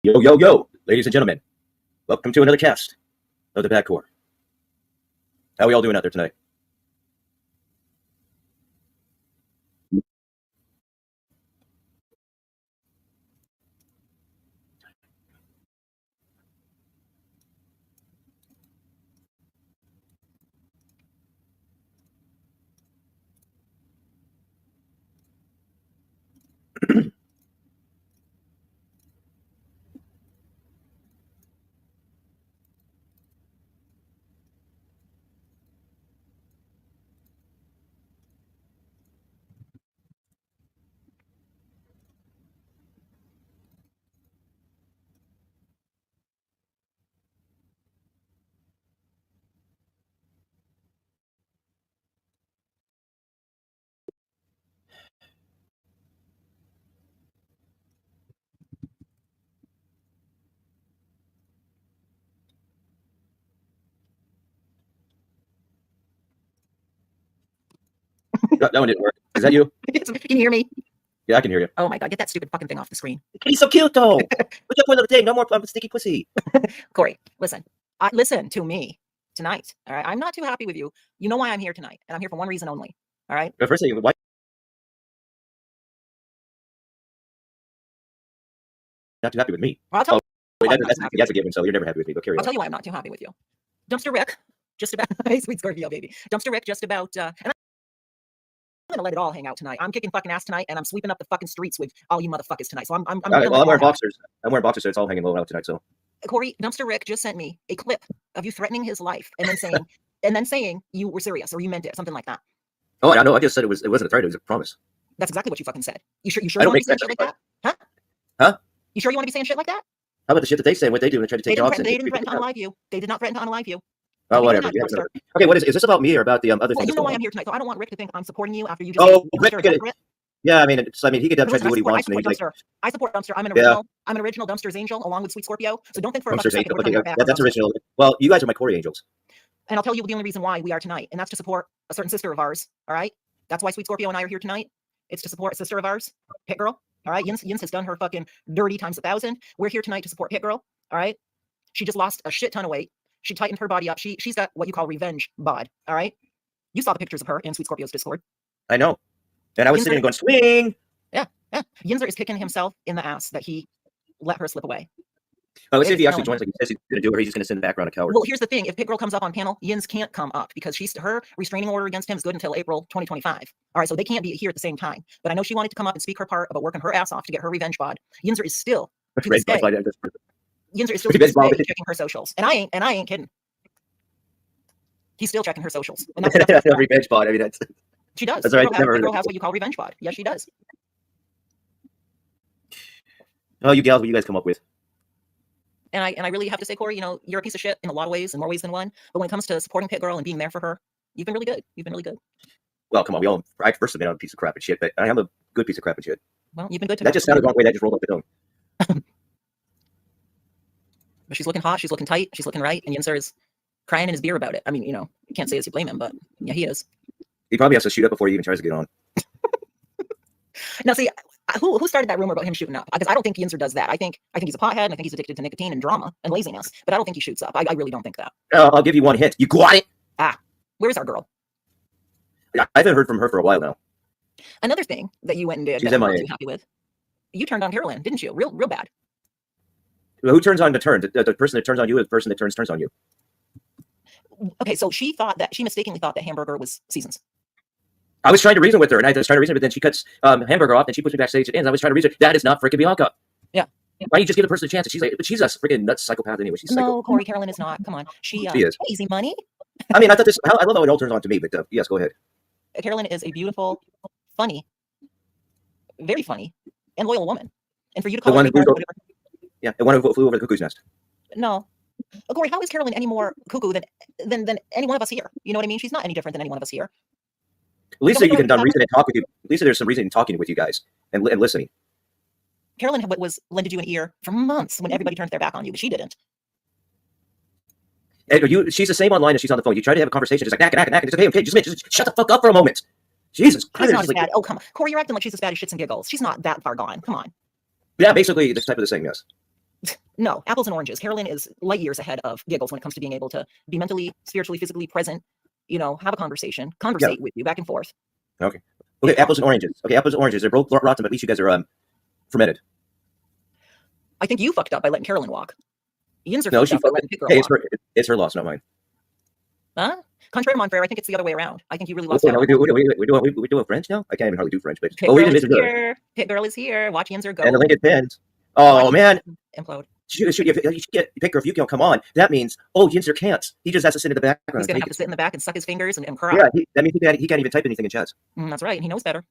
Yo, yo, yo, ladies and gentlemen, welcome to another cast of the Badcore. How are we all doing out there tonight? That one didn't work. Is that you? Can you hear me? Yeah, I can hear you. Oh my god, get that stupid fucking thing off the screen. He's so cute, though. What's your point of the day? No more sticky pussy. Corey, listen. Listen to me tonight. All right, I'm not too happy with you. You know why I'm here tonight, and I'm here for one reason only. All right. But first thing, why? Not too happy with me. Well, I'll tell wait, that's a given. So you're never happy with me. But carry on. I'll tell you why I'm not too happy with you. Dumpster Rick, just about. Hey, sweet Scorpio baby. Dumpster Rick, just about. And I'm gonna let it all hang out tonight. I'm kicking fucking ass tonight, and I'm sweeping up the fucking streets with all you motherfuckers tonight. So I'm wearing boxers. I'm wearing boxers, so it's all hanging low out tonight. So Corey, Dumpster Rick just sent me a clip of you threatening his life, and then saying you were serious or you meant it, something like that. Oh, I know. I just said it wasn't a threat. It was a promise. That's exactly what you fucking said. You sure I you don't want to make be saying shit like that? Huh? Huh? You sure you want to be saying shit like that? How about the shit that they say and what they do and try to take jobs? They didn't threaten to unalive you. They did not threaten to unalive you. Oh, whatever. Yeah, okay, what is this about me or about the other thing? Well, you know why I'm here tonight, so I don't want Rick to think I'm supporting you after you just. Oh, Rick, yeah, I mean, he could try to do what he wants. I support Dumpster. I'm an original Dumpster's angel along with Sweet Scorpio. So don't think for a second we're coming back. That's original. Well, you guys are my Corey angels. And I'll tell you the only reason why we are tonight, and that's to support a certain sister of ours. All right, that's why Sweet Scorpio and I are here tonight. It's to support a sister of ours, Pit Girl. All right, Yins has done her fucking dirty times 1,000. We're here tonight to support Pit Girl. All right, she just lost a shit ton of weight. She tightened her body up. She's got what you call revenge bod. All right, you saw the pictures of her in Sweet Scorpio's Discord. I know, and I was sitting and going swing. Yeah. Yinzer is kicking himself in the ass that he let her slip away. Oh, let's see if he actually joins like he says he's going to do, or he's just going to sit in the background a coward. Well, here's the thing: if Pit Girl comes up on panel, Yins can't come up because her restraining order against him is good until April 2025. All right, so they can't be here at the same time. But I know she wanted to come up and speak her part about working her ass off to get her revenge bod. Yinzer is still to this day. Yinzer is still to this day checking her socials, and I ain't kidding. He's still checking her socials. And that's revenge bod. I mean, she does. That's right. Pit Girl has what you call revenge bod. Yes, she does. Oh, you gals, what you guys come up with? And I really have to say, Corey, you know, you're a piece of shit in a lot of ways, in more ways than one. But when it comes to supporting Pit Girl and being there for her, you've been really good. You've been really good. Well, come on. I first have been on a piece of crap and shit, but I am a good piece of crap and shit. Well, you've been good to me. That just sounded the wrong way. That just rolled off the tongue. But she's looking hot. She's looking tight. She's looking right. And Yinzer is crying in his beer about it. I mean, you know, you can't say as you blame him, but yeah, he is. He probably has to shoot up before he even tries to get on. Now, see, who started that rumor about him shooting up? Because I don't think Yinzer does that. I think he's a pothead, and I think he's addicted to nicotine and drama and laziness. But I don't think he shoots up. I really don't think that. I'll give you one hint. You got it. Where's our girl? I haven't heard from her for a while now. Another thing that you went and did She's that I'm not too happy with. You turned on Carolyn, didn't you? Real bad. Who turns on the turn? The person that turns on you, or the person that turns on you? Okay, so she mistakenly thought that Hamburger was Seasons. I was trying to reason with her, and I was trying to reason, but then she cuts Hamburger off, and she puts me backstage at ends. I was trying to reason. That is not freaking Bianca. Yeah. Why don't you just give the person a chance? And she's like, but she's a freaking nuts psychopath anyway. She's no, Corey, Carolyn is not. Come on, she is easy money. I mean, I thought this. I love how it all turns on to me, but yes, go ahead. Carolyn is a beautiful, funny, very funny, and loyal woman. And for you to call her the one who flew over the cuckoo's nest. No. Corey, how is Carolyn any more cuckoo than any one of us here? You know what I mean? She's not any different than any one of us here. Lisa, you can reason and talk with you. Lisa, there's some reason in talking with you guys and listening. Carolyn lended you an ear for months when everybody turned their back on you, but she didn't. And she's the same online as she's on the phone. You try to have a conversation, just like knack. It's okay, just shut the fuck up for a moment. Jesus Christ. She's not as bad. Oh, come on. Corey, you're acting like she's as bad as shits and giggles. She's not that far gone. Come on. Yeah, basically this type of the same, yes. No, apples and oranges. Carolyn is light years ahead of Giggles when it comes to being able to be mentally, spiritually, physically present, have a conversate with you back and forth. Okay. Okay, apples and oranges. Okay, apples and oranges. They're both rotten, but at least you guys are fermented. I think you fucked up by letting Carolyn walk. Yinzer No, fucked she up by fucked letting Pit Girl Hey, walk. it's her loss, not mine. Huh? Contrary to Monfair, I think it's the other way around. I think you really Wait, lost out. now we do French now? I can't even hardly do French, but Pit we Girl didn't is miss it. here. Pit Girl is here. Watch Yinzer go. And the link is pinned. Oh Watch man, implode. you should get Picker if you can come on. That means Yinzer can't. He just has to sit in the background. He's gonna have to sit in the back and suck his fingers and cry. Yeah, that means he can't even type anything in chat. That's right. He knows better.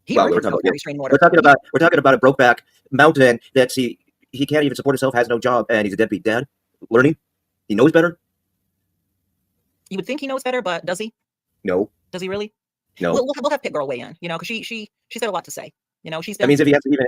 He Well, really we're knows talking- restraining order. We're talking about a brokeback mountain that he can't even support himself, has no job, and he's a deadbeat dad. Learning, he knows better. You would think he knows better, but does he? No, Does he really? no. We'll have Pit Girl weigh in, because she's got a lot to say. She's That been. means if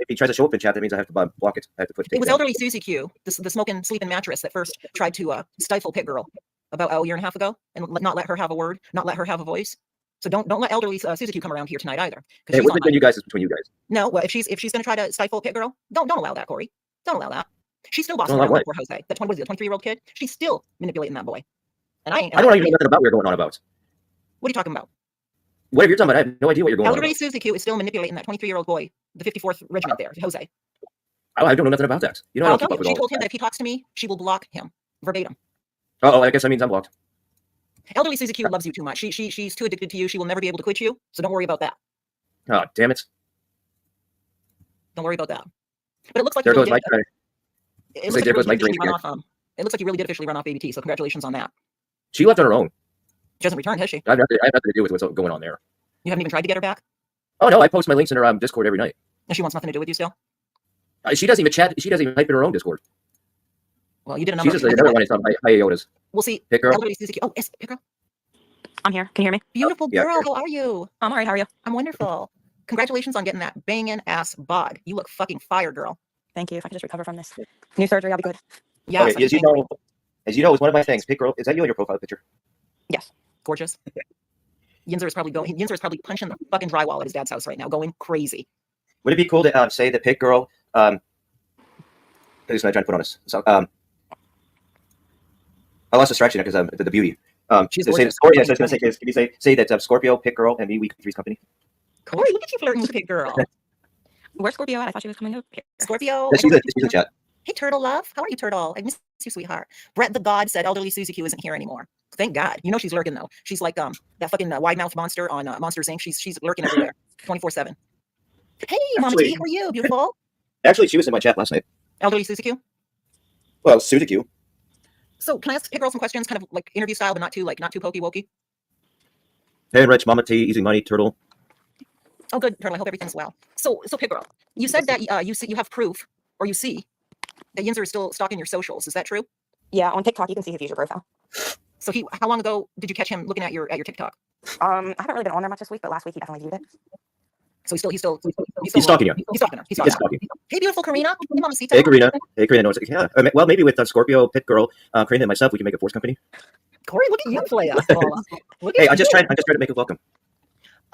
he tries to show up in chat, that means I have to block it. I have to put. It was elderly Susie Q, the smoking, sleeping mattress that first tried to stifle Pit Girl about a year and a half ago, and not let her have a word, not let her have a voice. So don't let elderly Susie Q come around here tonight either. Hey, what's between you guys? Is between you guys. No, well, if she's going to try to stifle Pit Girl, don't allow that, Corey. Don't allow that. She's still bossing Don't allow around what? for Jose. That 23-year-old kid. She's still manipulating that boy. And I I don't even know nothing about what you're going on about. What are you talking about? Whatever you're talking about, I have no idea what you're going on Elderly about. Susie Q is still manipulating that 23-year-old boy, the 54th Regiment there, Jose. I don't know nothing about that. You know, I I'll don't keep tell up with you, she all told him that. that if he talks to me, she will block him verbatim. Oh, I guess that means I'm blocked. Elderly Susie Q loves you too much. She's too addicted to you. She will never be able to quit you. So don't worry about that. Oh, damn it! Don't worry about that. But it looks like There you goes really my. did. It looks like there you goes my really did dream officially run off. It looks like you really did officially run off ABT. So congratulations on that. She left on her own. She hasn't returned, has she? I have nothing to do with what's going on there. You haven't even tried to get her back. Oh no, I post my links in her Discord every night. And she wants nothing to do with you still. She doesn't even chat. She doesn't even type in her own Discord. Well, you did a number. She's just another one. It's on high Iotas. We'll see. Pick girl. Elderly Susie Q. Oh, yes, Pick Girl. I'm here. Can you hear me? Beautiful yeah, girl. How are you? I'm all right. How are you? I'm wonderful. Congratulations on getting that banging ass bod. You look fucking fire, girl. Thank you. If I can just recover from this new surgery, I'll be good. Yeah. Okay, as you know, it's one of my things. Pick girl. Is that you on your profile picture? Yes. Gorgeous. Yinzer is probably punching the fucking drywall at his dad's house right now, going crazy. Would it be cool to say that Pick girl? Who's not trying to put on us? So I lost distraction because the beauty. She's say, gorgeous. Scorpio, yes, I was going to say, can you say that Scorpio, Pick girl, and me, we Three's Company? Corey, look at you flirting with Pig Girl. Where's Scorpio at? I thought she was coming up here. Scorpio. Yeah, she's a chat. Hey, Turtle Love. How are you, Turtle? I miss you, sweetheart. Brett the God said elderly Susie Q isn't here anymore. Thank God. You know she's lurking, though. She's like that fucking wide-mouthed monster on Monsters, Inc. She's lurking everywhere, 24/7. Hey, Mama Actually- T, how are you? Beautiful. Actually, she was in my chat last night. Elderly Susie Q. Well, Suzy Q. So can I ask Pig Girl some questions, kind of like interview style, but not too pokey wokey? Hey, Rich, Mama T, Easy Money, Turtle. Oh, good, Turtle. I hope everything's well. So Pig Girl, you said that you have proof, or you see that Yinzer is still stalking your socials. Is that true? Yeah, on TikTok, you can see his user profile. So how long ago did you catch him looking at your TikTok? I haven't really been on there much this week, but last week he definitely viewed it. So he's still He's stalking you. He's stalking her. He's He's stalking her. stalking. Hey, beautiful Karina. Hey, Mamacita. Hey, Karina. Hey, Karina knows. Yeah. Well, maybe with Scorpio, Pit girl, Karina, and myself, we can make a force company. Corey, look at you play us. Look at Hey, I'm you. just trying to make it welcome.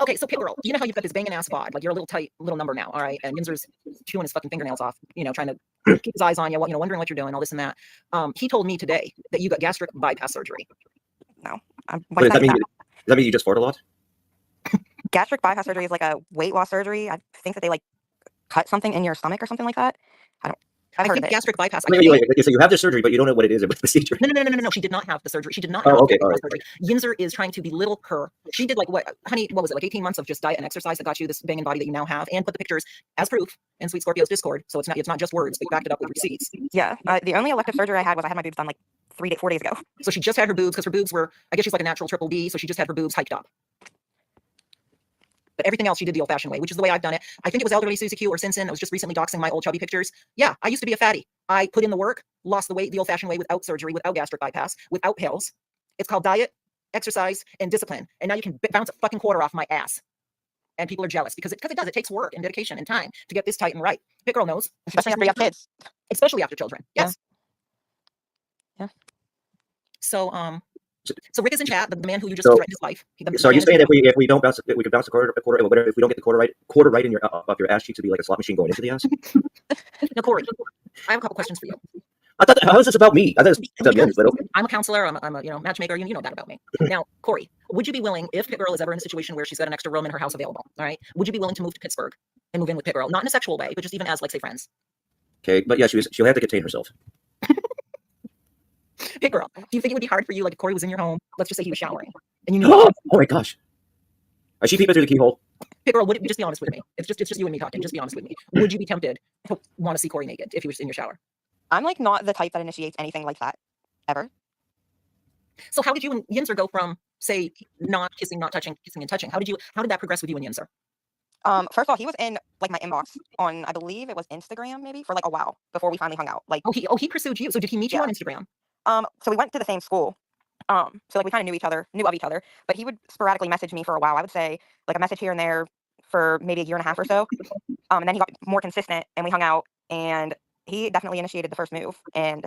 Okay, so Pit Girl, you know how you've got this banging ass bod, like you're a little tight little number now, all right? And Yinzer's chewing his fucking fingernails off, trying to keep his eyes on you, wondering what you're doing, all this and that. He told me today that you got gastric bypass surgery. No. But does that mean you just fart a lot? Gastric bypass surgery is like a weight loss surgery. I think that they like cut something in your stomach or something like that. I've heard think of it. gastric bypass. Wait, so you have the surgery, but you don't know what it is. What procedure? No. She did not have the surgery. She did not Oh, have okay, the all right. surgery. Yinzer is trying to belittle her. She did what was it, like 18 months of just diet and exercise that got you this banging body that you now have, and put the pictures as proof in Sweet Scorpio's Discord. So it's not just words, but you backed it up with receipts. Yeah. The only elective surgery I had was I had my boobs done like 4 days ago. So she just had her boobs because her boobs were, I guess she's like a natural triple D, so she just had her boobs hiked up. But everything else she did the old-fashioned way, which is the way I've done it. I think it was elderly Susie Q or Sinsin. I was just recently doxing my old chubby pictures. Yeah, I used to be a fatty. I put in the work, lost the weight the old-fashioned way without surgery, without gastric bypass, without pills. It's called diet, exercise, and discipline. And now you can bounce a fucking quarter off my ass. And people are jealous because it does. It takes work and dedication and time to get this tight and right. Pit Girl knows. Especially after you have kids. Especially after children. Yes. Yeah. So Rick is in chat, the man who you just So- threatened his life. So are you saying if we don't bounce, we could bounce the quarter, if we don't get the quarter right in your up your ass cheeks, to be like a slot machine going into the ass? No, Corey, I have a couple questions for you. I thought, how is this about me? I thought it was about Because Jens, but okay. I'm a counselor. I'm a matchmaker. You know that about me. Now, Corey, would you be willing, if Pit Girl is ever in a situation where she's got an extra room in her house available, all right? Would you be willing to move to Pittsburgh and move in with Pit Girl, not in a sexual way, but just even as like say friends? Okay, but yeah, she'll have to contain herself. Pit Girl, do you think it would be hard for you, like if Corey was in your home? Let's just say he was showering, and you knew. Oh my gosh, is she peeping through the keyhole? Pit Girl, would it, just be honest with me? It's just you and me talking. Just be honest with me. Would you be tempted to want to see Corey naked if he was in your shower? I'm like not the type that initiates anything like that ever. So how did you and Yinzer go from say not kissing, not touching, kissing and touching? How did that progress with you and Yinzer? First of all, he was in like my inbox on, I believe it was Instagram maybe, for like a while before we finally hung out. Like, he pursued you. So did he meet you Yeah. on Instagram? so we went to the same school. So like we kind of knew of each other, but he would sporadically message me for a while. I would say like a message here and there for maybe a year and a half or so. And then he got more consistent and we hung out, and he definitely initiated the first move, and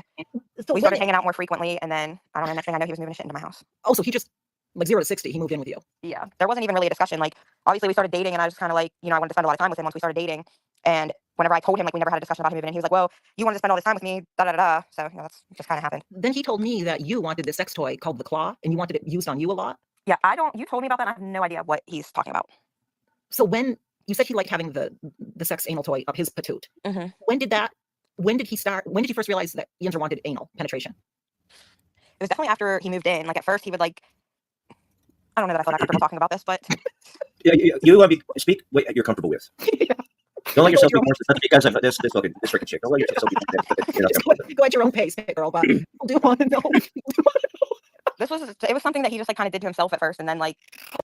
So we started hanging out more frequently, and then I don't know, next thing I know he was moving shit into my house. Oh, so he just like 0 to 60, he moved in with you. Yeah, there wasn't even really a discussion. Like, obviously we started dating, and I was kind of like, I wanted to spend a lot of time with him once we started dating. And whenever I told him, like, we never had a discussion about him moving in, he was like, well, you wanted to spend all this time with me, da da da da. So that's just kind of happened. Then he told me that you wanted this sex toy called the Claw, and you wanted it used on you a lot. Yeah, you told me about that, and I have no idea what he's talking about. So when you said he liked having the sex anal toy up his patoot, Mm-hmm. when did you first realize that Yinzer wanted anal penetration? It was definitely after he moved in. Like, at first he would like, I don't know that I feel that comfortable talking about this, but Yeah, you want to speak what you're comfortable with. Yeah. Don't let yourself be more specific because of this freaking chick. Don't let yourself be you're not comfortable with. Go at your own pace, girl. But people do want to know. it was something that he just like kind of did to himself at first, and then like,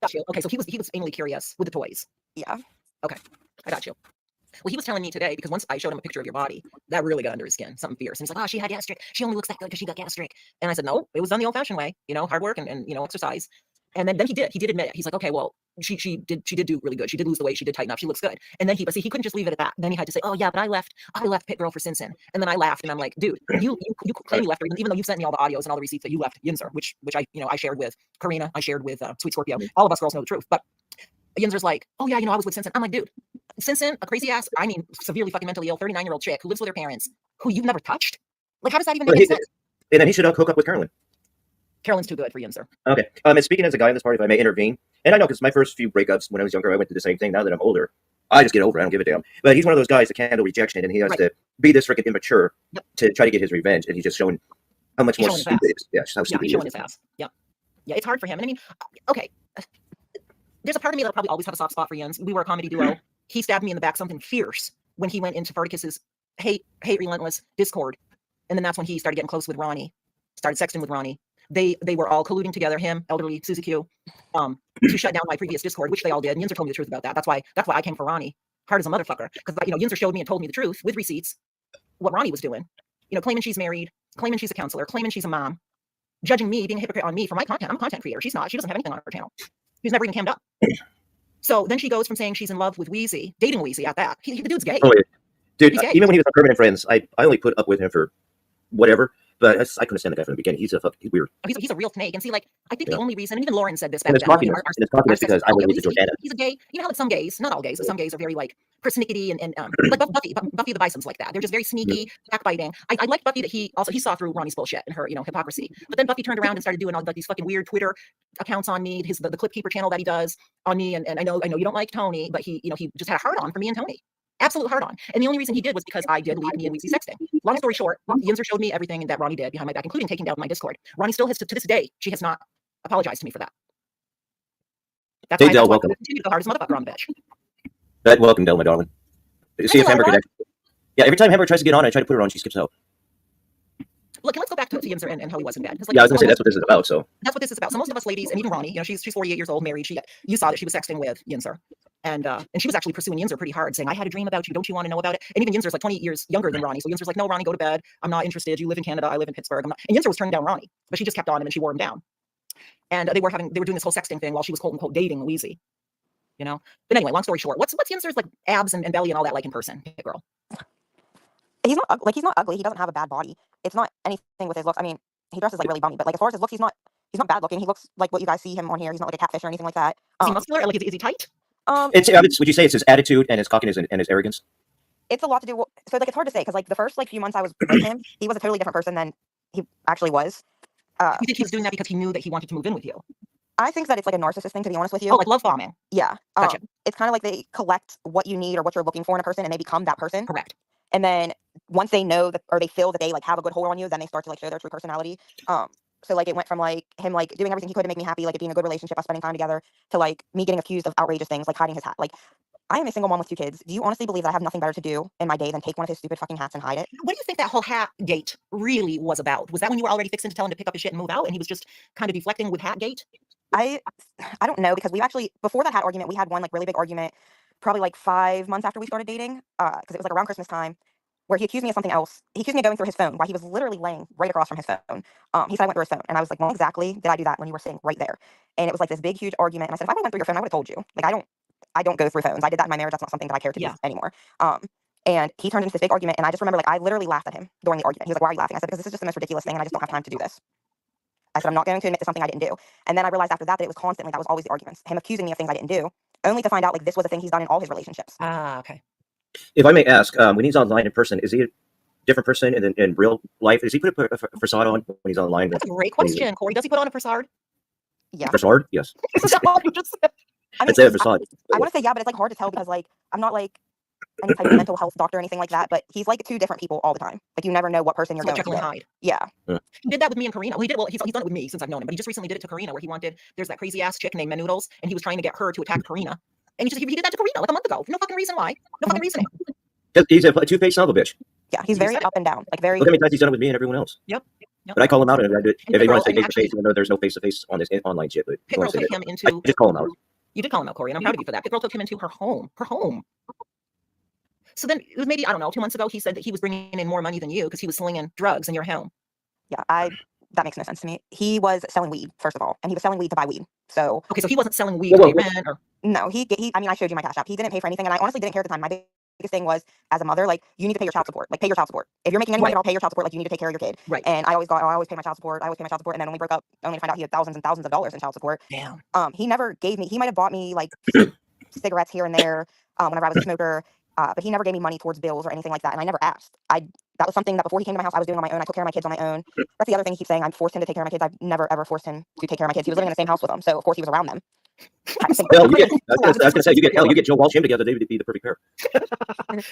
Got you. Okay, so he was anally curious with the toys. yeah. I got you. Well, he was telling me today, because once I showed him a picture of your body, that really got under his skin, something fierce. And he's like, oh, she had gastric. She only looks that good because she got gastric. And I said, no, it was done the old-fashioned way, hard work and exercise. And then he did admit it. He's like, okay, well, she did do really good. She did lose the weight. She did tighten up. She looks good. And then he couldn't just leave it at that. Then he had to say, oh yeah, but I left Pit Girl for Sinsin. And then I laughed, and I'm like, dude, you claim you left her, even though you sent me all the audios and all the receipts that you left Yinzer, which I shared with Karina, I shared with Sweet Scorpio. All of us girls know the truth. But Yinzer's like, oh yeah, I was with Sinsin. I'm like, dude, Sinsin, a crazy ass, severely fucking mentally ill 39-year-old chick who lives with her parents, who you've never touched. Like, how does that even make any sense? And then he should hook up with Carolyn. Carolyn's too good for Yinzer. Okay. And speaking as a guy in this party, if I may intervene, and I know because my first few breakups when I was younger, I went through the same thing. Now that I'm older, I just get over it. I don't give a damn. But he's one of those guys that can't handle rejection, and he has to be this freaking immature to try to get his revenge. And he's just showing how much more stupid it is. Yeah, just how stupid he's he showing his ass. Yeah, it's hard for him. And okay, there's a part of me that'll probably always have a soft spot for Yins. We were a comedy duo. He stabbed me in the back something fierce when he went into Farticus's hate Relentless Discord, and then that's when he started getting close with Ronnie, started sexting with Ronnie. They were all colluding together, him, elderly Susie Q, to shut down my previous Discord, which they all did. And Yinzer told me the truth about that. That's why I came for Ronnie, hard as a motherfucker, because Yinzer showed me and told me the truth with receipts what Ronnie was doing. Claiming she's married, claiming she's a counselor, claiming she's a mom, judging me, being a hypocrite on me for my content. I'm a content creator. She's not. She doesn't have anything on her channel. She's never even cammed up. So then she goes from saying she's in love with Wheezy, dating Wheezy at that. The dude's gay. Oh, yeah. Dude, He's gay. Even when he was on Permanent Friends, I only put up with him for whatever. But I couldn't stand the guy from the beginning. He's weird. He's a real snake. And see, like, I think the only reason, and even Lauren said this back And then. it's cockiness because I went to Jordana. He's a gay. You know how like some gays, not all gays, but some gays are very like persnickety and like Buffy the Bison's like that. They're just very sneaky, backbiting. I liked Buffy that he saw through Ronnie's bullshit and her hypocrisy. But then Buffy turned around and started doing all like these fucking weird Twitter accounts on me, the Clip Keeper channel that he does on me. And I know you don't like Tony, but he just had a hard on for me and Tony. Absolute hard on. And the only reason he did was because I did leave me and Weezy sexting. Long story short, Yinzer showed me everything that Ronnie did behind my back, including taking down my Discord. Ronnie still has to this day, she has not apologized to me for that. That's why I continue to go hard as motherfucker on the bitch. Welcome, Del, my darling. See if Hammer could actually. Yeah, every time Hammer tries to get on, I try to put her on, she skips out. Look, let's go back to Yinzer and how he was in bed. Like, yeah, I was gonna say that's what this is about. So that's what this is about. So most of us ladies, and even Ronnie, she's 48 years old, married. You saw that she was sexting with Yinzer, and she was actually pursuing Yinzer pretty hard, saying, "I had a dream about you. Don't you want to know about it?" And even Yinzer's like 20 years younger than Ronnie, so Yinzer's like, "No, Ronnie, go to bed. I'm not interested. You live in Canada. I live in Pittsburgh. I'm not." And Yinzer was turning down Ronnie, but she just kept on him and she wore him down. And they were doing this whole sexting thing while she was quote unquote dating Wheezy, But anyway, long story short, what's Yinzer's like abs and belly and all that like in person, girl? He's not ugly. He doesn't have a bad body. It's not anything with his looks. I mean, he dresses like really bummy, but like as far as his looks, he's not bad looking. He looks like what you guys see him on here. He's not like a catfish or anything like that. Is he muscular? Like, is he tight? would you say it's his attitude and his cockiness and his arrogance? It's a lot to do. So like, it's hard to say because like the first like few months I was with him, he was a totally different person than he actually was. You think he was doing that because he knew that he wanted to move in with you? I think that it's like a narcissist thing, to be honest with you. Oh, like love bombing. Yeah. Gotcha. It's kind of like they collect what you need or what you're looking for in a person, and they become that person. Correct. And then once they know that, or they feel that they like have a good hold on you, then they start to like show their true personality. So like it went from like him like doing everything he could to make me happy, like it being a good relationship, us spending time together, to like me getting accused of outrageous things, like hiding his hat. Like, I am a single mom with 2 kids. Do you honestly believe that I have nothing better to do in my day than take one of his stupid fucking hats and hide it? What do you think that whole hat gate really was about? Was that when you were already fixing to tell him to pick up his shit and move out, and he was just kind of deflecting with hat gate? I don't know, because we actually, before that hat argument, we had one like really big argument, probably like 5 months after we started dating, because it was like around Christmas time, where he accused me of something else. He accused me of going through his phone while he was literally laying right across from his phone. He said I went through his phone, and I was like, "When exactly did I do that when you were sitting right there?" And it was like this big, huge argument. And I said, "If I went through your phone, I would have told you. Like, I don't go through phones. I did that in my marriage. That's not something that I care to do anymore." And he turned into this big argument, and I just remember like I literally laughed at him during the argument. He was like, "Why are you laughing?" I said, "Because this is just the most ridiculous thing, and I just don't have time to do this." I said, "I'm not going to admit to something I didn't do." And then I realized after that that it was constantly, that was always the arguments, him accusing me of things I didn't do, only to find out like this was a thing he's done in all his relationships. Ah, okay. If I may ask, when he's online in person, is he a different person in real life? Does he put a facade on when he's online? That's a great question, Corey. Does he put on a facade? Yeah. Facade? Yes. Is that what you just said? I mean, I'd say a facade. I want to say yeah, but it's like hard to tell because like I'm not like any type of mental health doctor or anything like that, but he's like 2 different people all the time. Like you never know what person you're Like going Jekyll to and get. Hyde. Yeah. He did that with me and Karina. Well, he did. Well, he's done it with me since I've known him, but he just recently did it to Karina, where he wanted. There's that crazy ass chick named Manoodles, and he was trying to get her to attack Karina, and he did that to Karina like a month ago. No fucking reason why. No fucking reasoning. He's a two-faced son of a bitch. Yeah, he's very up and down. Like very. Look how many times he's done it with me and everyone else. Yep. But I call him out, and I do it. And If they want to Pitbull, say face-to-face, even though there's no face-to-face on this online shit. But Pit Girl took him I into. just call him out. You did call him out, Corey, and I'm proud of you for that. Pit Girl took him into her home. Her home. So then it was maybe, I don't know, 2 months ago, he said that he was bringing in more money than you because he was slinging drugs in your home. Yeah, that makes no sense to me. He was selling weed, first of all, and he was selling weed to buy weed. So okay, so he wasn't selling weed to pay rent, or no, he. I mean, I showed you my cash app. He didn't pay for anything, and I honestly didn't care at the time. My biggest thing was, as a mother, like you need to pay your child support. Like pay your child support. If you're making any money, I'll pay your child support. Like you need to take care of your kid. Right. And I always pay my child support. And then when we broke up, only to find out he had thousands and thousands of dollars in child support. Damn. He never gave me. He might have bought me like cigarettes here and there whenever I was a smoker. But he never gave me money towards bills or anything like that, and I never asked. That was something that before he came to my house, I was doing on my own. I took care of my kids on my own. That's the other thing he keeps saying. I forced him to take care of my kids. I've never ever forced him to take care of my kids. He was living in the same house with them, so of course he was around them. Well, you get. I was gonna say you get Joe Walsh him together. They would be the perfect pair.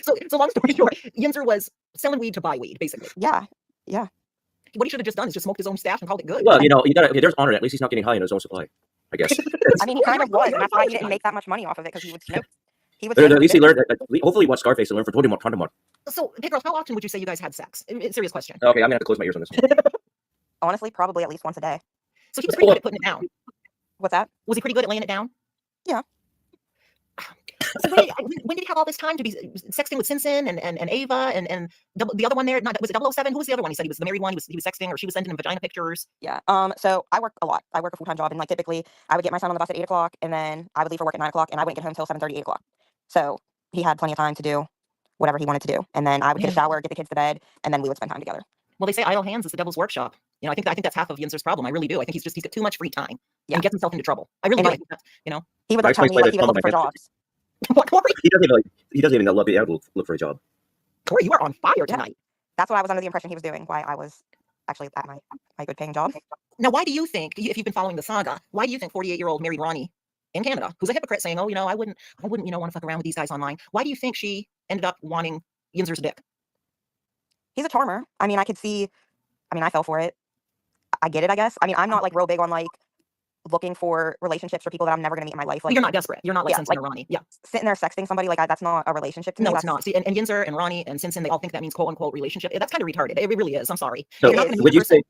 So long story short, Yinzer was selling weed to buy weed, basically. Yeah. What he should have just done is just smoked his own stash and called it good. Well, you got there's honor. At least he's not getting high in his own supply, I guess. I mean, he kind of was, and that's why he didn't make that much money off of it because he would smoke. But at least he learned. Hopefully, what Scarface learned for 20 more. So, Pit Girl, how often would you say you guys had sex? Serious question. Okay, I'm gonna have to close my ears on this one. Honestly, probably at least once a day. So he was pretty good at putting it down. What's that? Was he pretty good at laying it down? Yeah. So when did he have all this time to be sexting with Sinsin and Ava and the other one there? Was it 007? Who was the other one? He said he was the married one. He was sexting, or she was sending him vagina pictures. Yeah. So I work a lot. I work a full-time job, and like typically I would get my son on the bus at 8 o'clock, and then I would leave for work at 9 o'clock, and I wouldn't get home till 7:30, 8 o'clock. So he had plenty of time to do whatever he wanted to do, and then I would get a shower, get the kids to bed, and then we would spend time together. Well, they say idle hands is the devil's workshop. You know, I think that's half of Yinzer's problem. I really do. I think he's got too much free time. Yeah. And gets himself into trouble. I really do. Like, He would like tell me like he was looking for jobs. What, Corey? He doesn't even love being able to look for a job. Corey, you are on fire tonight. That's what I was under the impression he was doing. Why I was actually at my good paying job. Now, why do you think, if you've been following the saga, why do you think 48-year-old married Ronnie in Canada, who's a hypocrite, saying, "Oh, I wouldn't, want to fuck around with these guys online"? Why do you think she ended up wanting Yinzer's dick? He's a charmer. I mean, I fell for it. I get it, I guess. I mean, I'm not like real big on like looking for relationships for people that I'm never going to meet in my life. Like, you're not desperate. You're not like Sinsin or Ronnie. Yeah. Sitting there sexting somebody like that's not a relationship to me. No, it's not. See, and Yinzer and Ronnie and Sinsin, they all think that means quote unquote relationship. That's kind of retarded. It really is. I'm sorry. So would you say?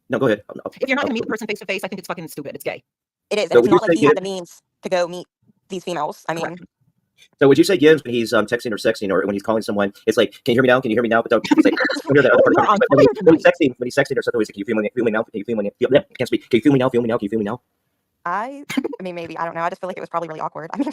No, go ahead. If you're not going to meet the person face to face, I think it's fucking stupid. It's gay. It is. So it's not like he had the means to go meet these females. I mean. Correct. So would you say Gibbs when he's texting or sexting, or when he's calling someone, it's like, "Can you hear me now? Can you hear me now?" But don't, he's like, hear that other part. When he's texting or something, he's like, "Can you feel me now? Can you feel me now? Can't speak. Can you feel me now? Feel me now? Can you feel me now?" I mean, maybe, I don't know. I just feel like it was probably really awkward. I mean,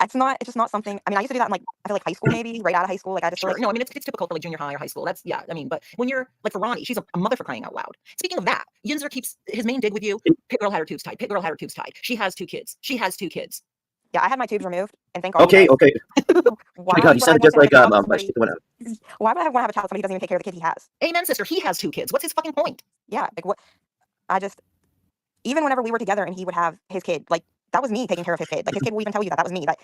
it's just not something. I mean, I used to do that in like, I feel like high school, maybe right out of high school. Like I just feel like, no, I mean, it's typical for like junior high or high school. That's, yeah. I mean, but when you're like, for Ronnie, she's a mother, for crying out loud. Speaking of that, Yinzer keeps his main dig with you. Pit Girl had her tubes tied. Pit Girl had her tubes tied. She has 2 kids. Yeah, I had my tubes removed, and thank God. Okay, okay. Why My God, you would I sounded want just to have like a child with somebody- Why would I want to have a child with somebody who doesn't even take care of the kid he has? Amen, sister. He has 2 kids. What's his fucking point? Yeah, like what? Even whenever we were together and he would have his kid, like that was me taking care of his kid. Like his kid will even tell you that was me. That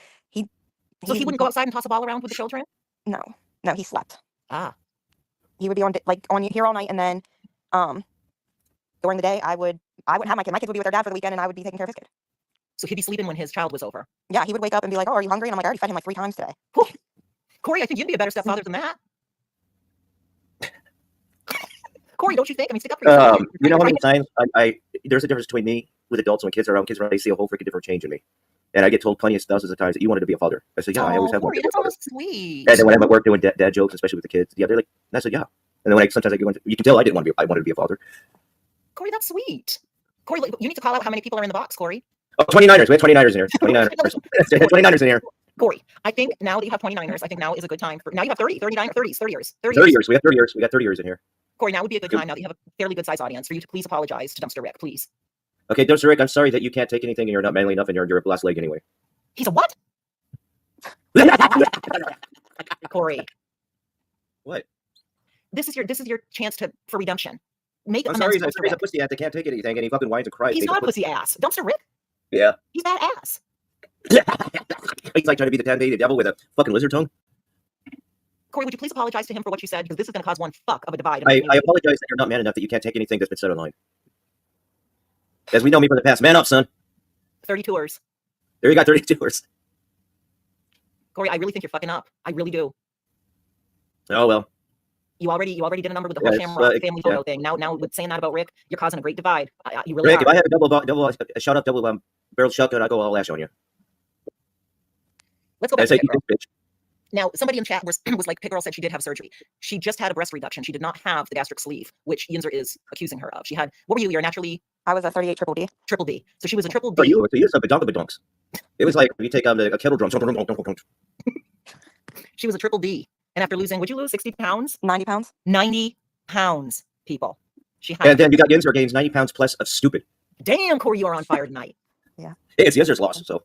So he wouldn't go outside and toss a ball around with the children? No, he slept. Ah. He would be on here all night, and then during the day I would have my kid. My kids would be with their dad for the weekend, and I would be taking care of his kid. So he'd be sleeping when his child was over. Yeah, he would wake up and be like, "Oh, are you hungry?" And I'm like, "I already fed him like 3 times today." Corey, I think you'd be a better stepfather than that. Corey, don't you think? I mean, stick up for yourself. You know how many times there's a difference between me with adults and when kids are around. Kids around, they see a whole freaking different change in me. And I get told plenty of thousands of times that you wanted to be a father. I said, yeah, I always have Corey, wanted to be a that's father. almost sweet. And then when I'm at work doing dad jokes, especially with the kids, yeah, they're like, and I said, yeah. And then when sometimes I go into, you can tell I wanted to be a father. Corey, that's sweet. Corey, look, you need to call out how many people are in the box, Corey. Oh, 29ers. We have 29ers in here. 29ers. 29ers in here. Corey, I think now that you have 29ers, I think now is a good time for, now you have 30 years. 30 years. We have 30 years. We got 30 years in here. Corey, now would be a good time now that you have a fairly good size audience for you to please apologize to Dumpster Rick, please. Okay, Dumpster Rick, I'm sorry that you can't take anything and you're not manly enough and you're a last leg anyway. He's a what? Corey. What? This is your chance for redemption. Make I'm amends sorry, to Dumpster he's a Rick. pussy ass that can't take anything and he fucking whines and cries. He's not a pussy ass. Dumpster Rick? Yeah. He's that ass. He's like trying to be the Tasmanian devil with a fucking lizard tongue. Corey, would you please apologize to him for what you said? Because this is going to cause one fuck of a divide. I apologize that you're not man enough that you can't take anything that's been said online. As we know me from the past, man up, son. 32ers. There you got 32ers. Corey, I really think you're fucking up. I really do. Oh, well. You already did a number with the whole Shamrock family photo thing. Now with saying that about Rick, you're causing a great divide. You really Rick, are. if I have a shot up double barrel shotgun, I'll go all ash on you. Let's go back to Pit Girl. bitch. Now, somebody in chat was like, Pit Girl said she did have surgery. She just had a breast reduction. She did not have the gastric sleeve, which Yinzer is accusing her of. She had, what were you? You're naturally? I was a 38 triple D. Triple D. So she was a triple For D. you, a badonkabadonks. It was like you take a kettle drum. She was a triple D. And after losing, would you lose 60 pounds? 90 pounds? 90 pounds, people. She had. And then you got Yinzer gains 90 pounds plus of stupid. Damn, Corey, you are on fire tonight. Yeah. Hey, it's Yinzer's loss, so.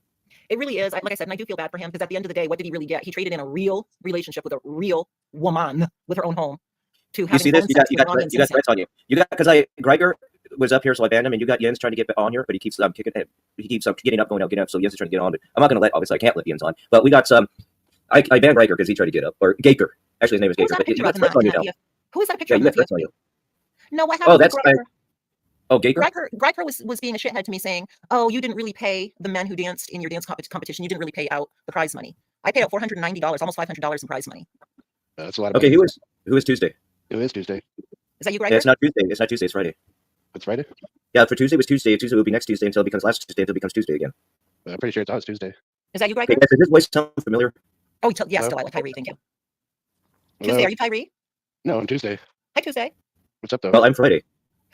It really is. Like I said, and I do feel bad for him because at the end of the day, what did he really get? He traded in a real relationship with a real woman with her own home. To you see this? You got threats on you. You got because Greiger was up here, so I banned him, and you got Jens trying to get on here, but he keeps kicking. He keeps getting up, going out, getting up. So Jens is trying to get on, but I'm not going to let. Obviously, I can't let Jens on. But we got some. I banned Greiger because he tried to get up, or Gaker. Actually, his name is Gaker. But you got threats on you now. Who is that picture? Yeah, you got threats on you. No, what happened? Oh, that's Gaker. Greiker was being a shithead to me, saying, "Oh, you didn't really pay the men who danced in your dance competition. You didn't really pay out the prize money. I paid out $490, almost $500 in prize money." That's a lot of money. Okay, who is Tuesday? It is Tuesday. Is that you, Greiger? Yeah, it's not Tuesday. It's not Tuesday. It's Friday. It's Friday? Yeah, for Tuesday was Tuesday. Tuesday will be next Tuesday until it becomes last Tuesday until it becomes Tuesday again. I'm pretty sure it's always Tuesday. Is that you, Greiger? Okay, does his voice sound familiar? Oh, yeah, still I like Tyree. Thank you. Tuesday, are you Tyree? No, I'm Tuesday. Hi, Tuesday. What's up, though? Well, I'm Friday.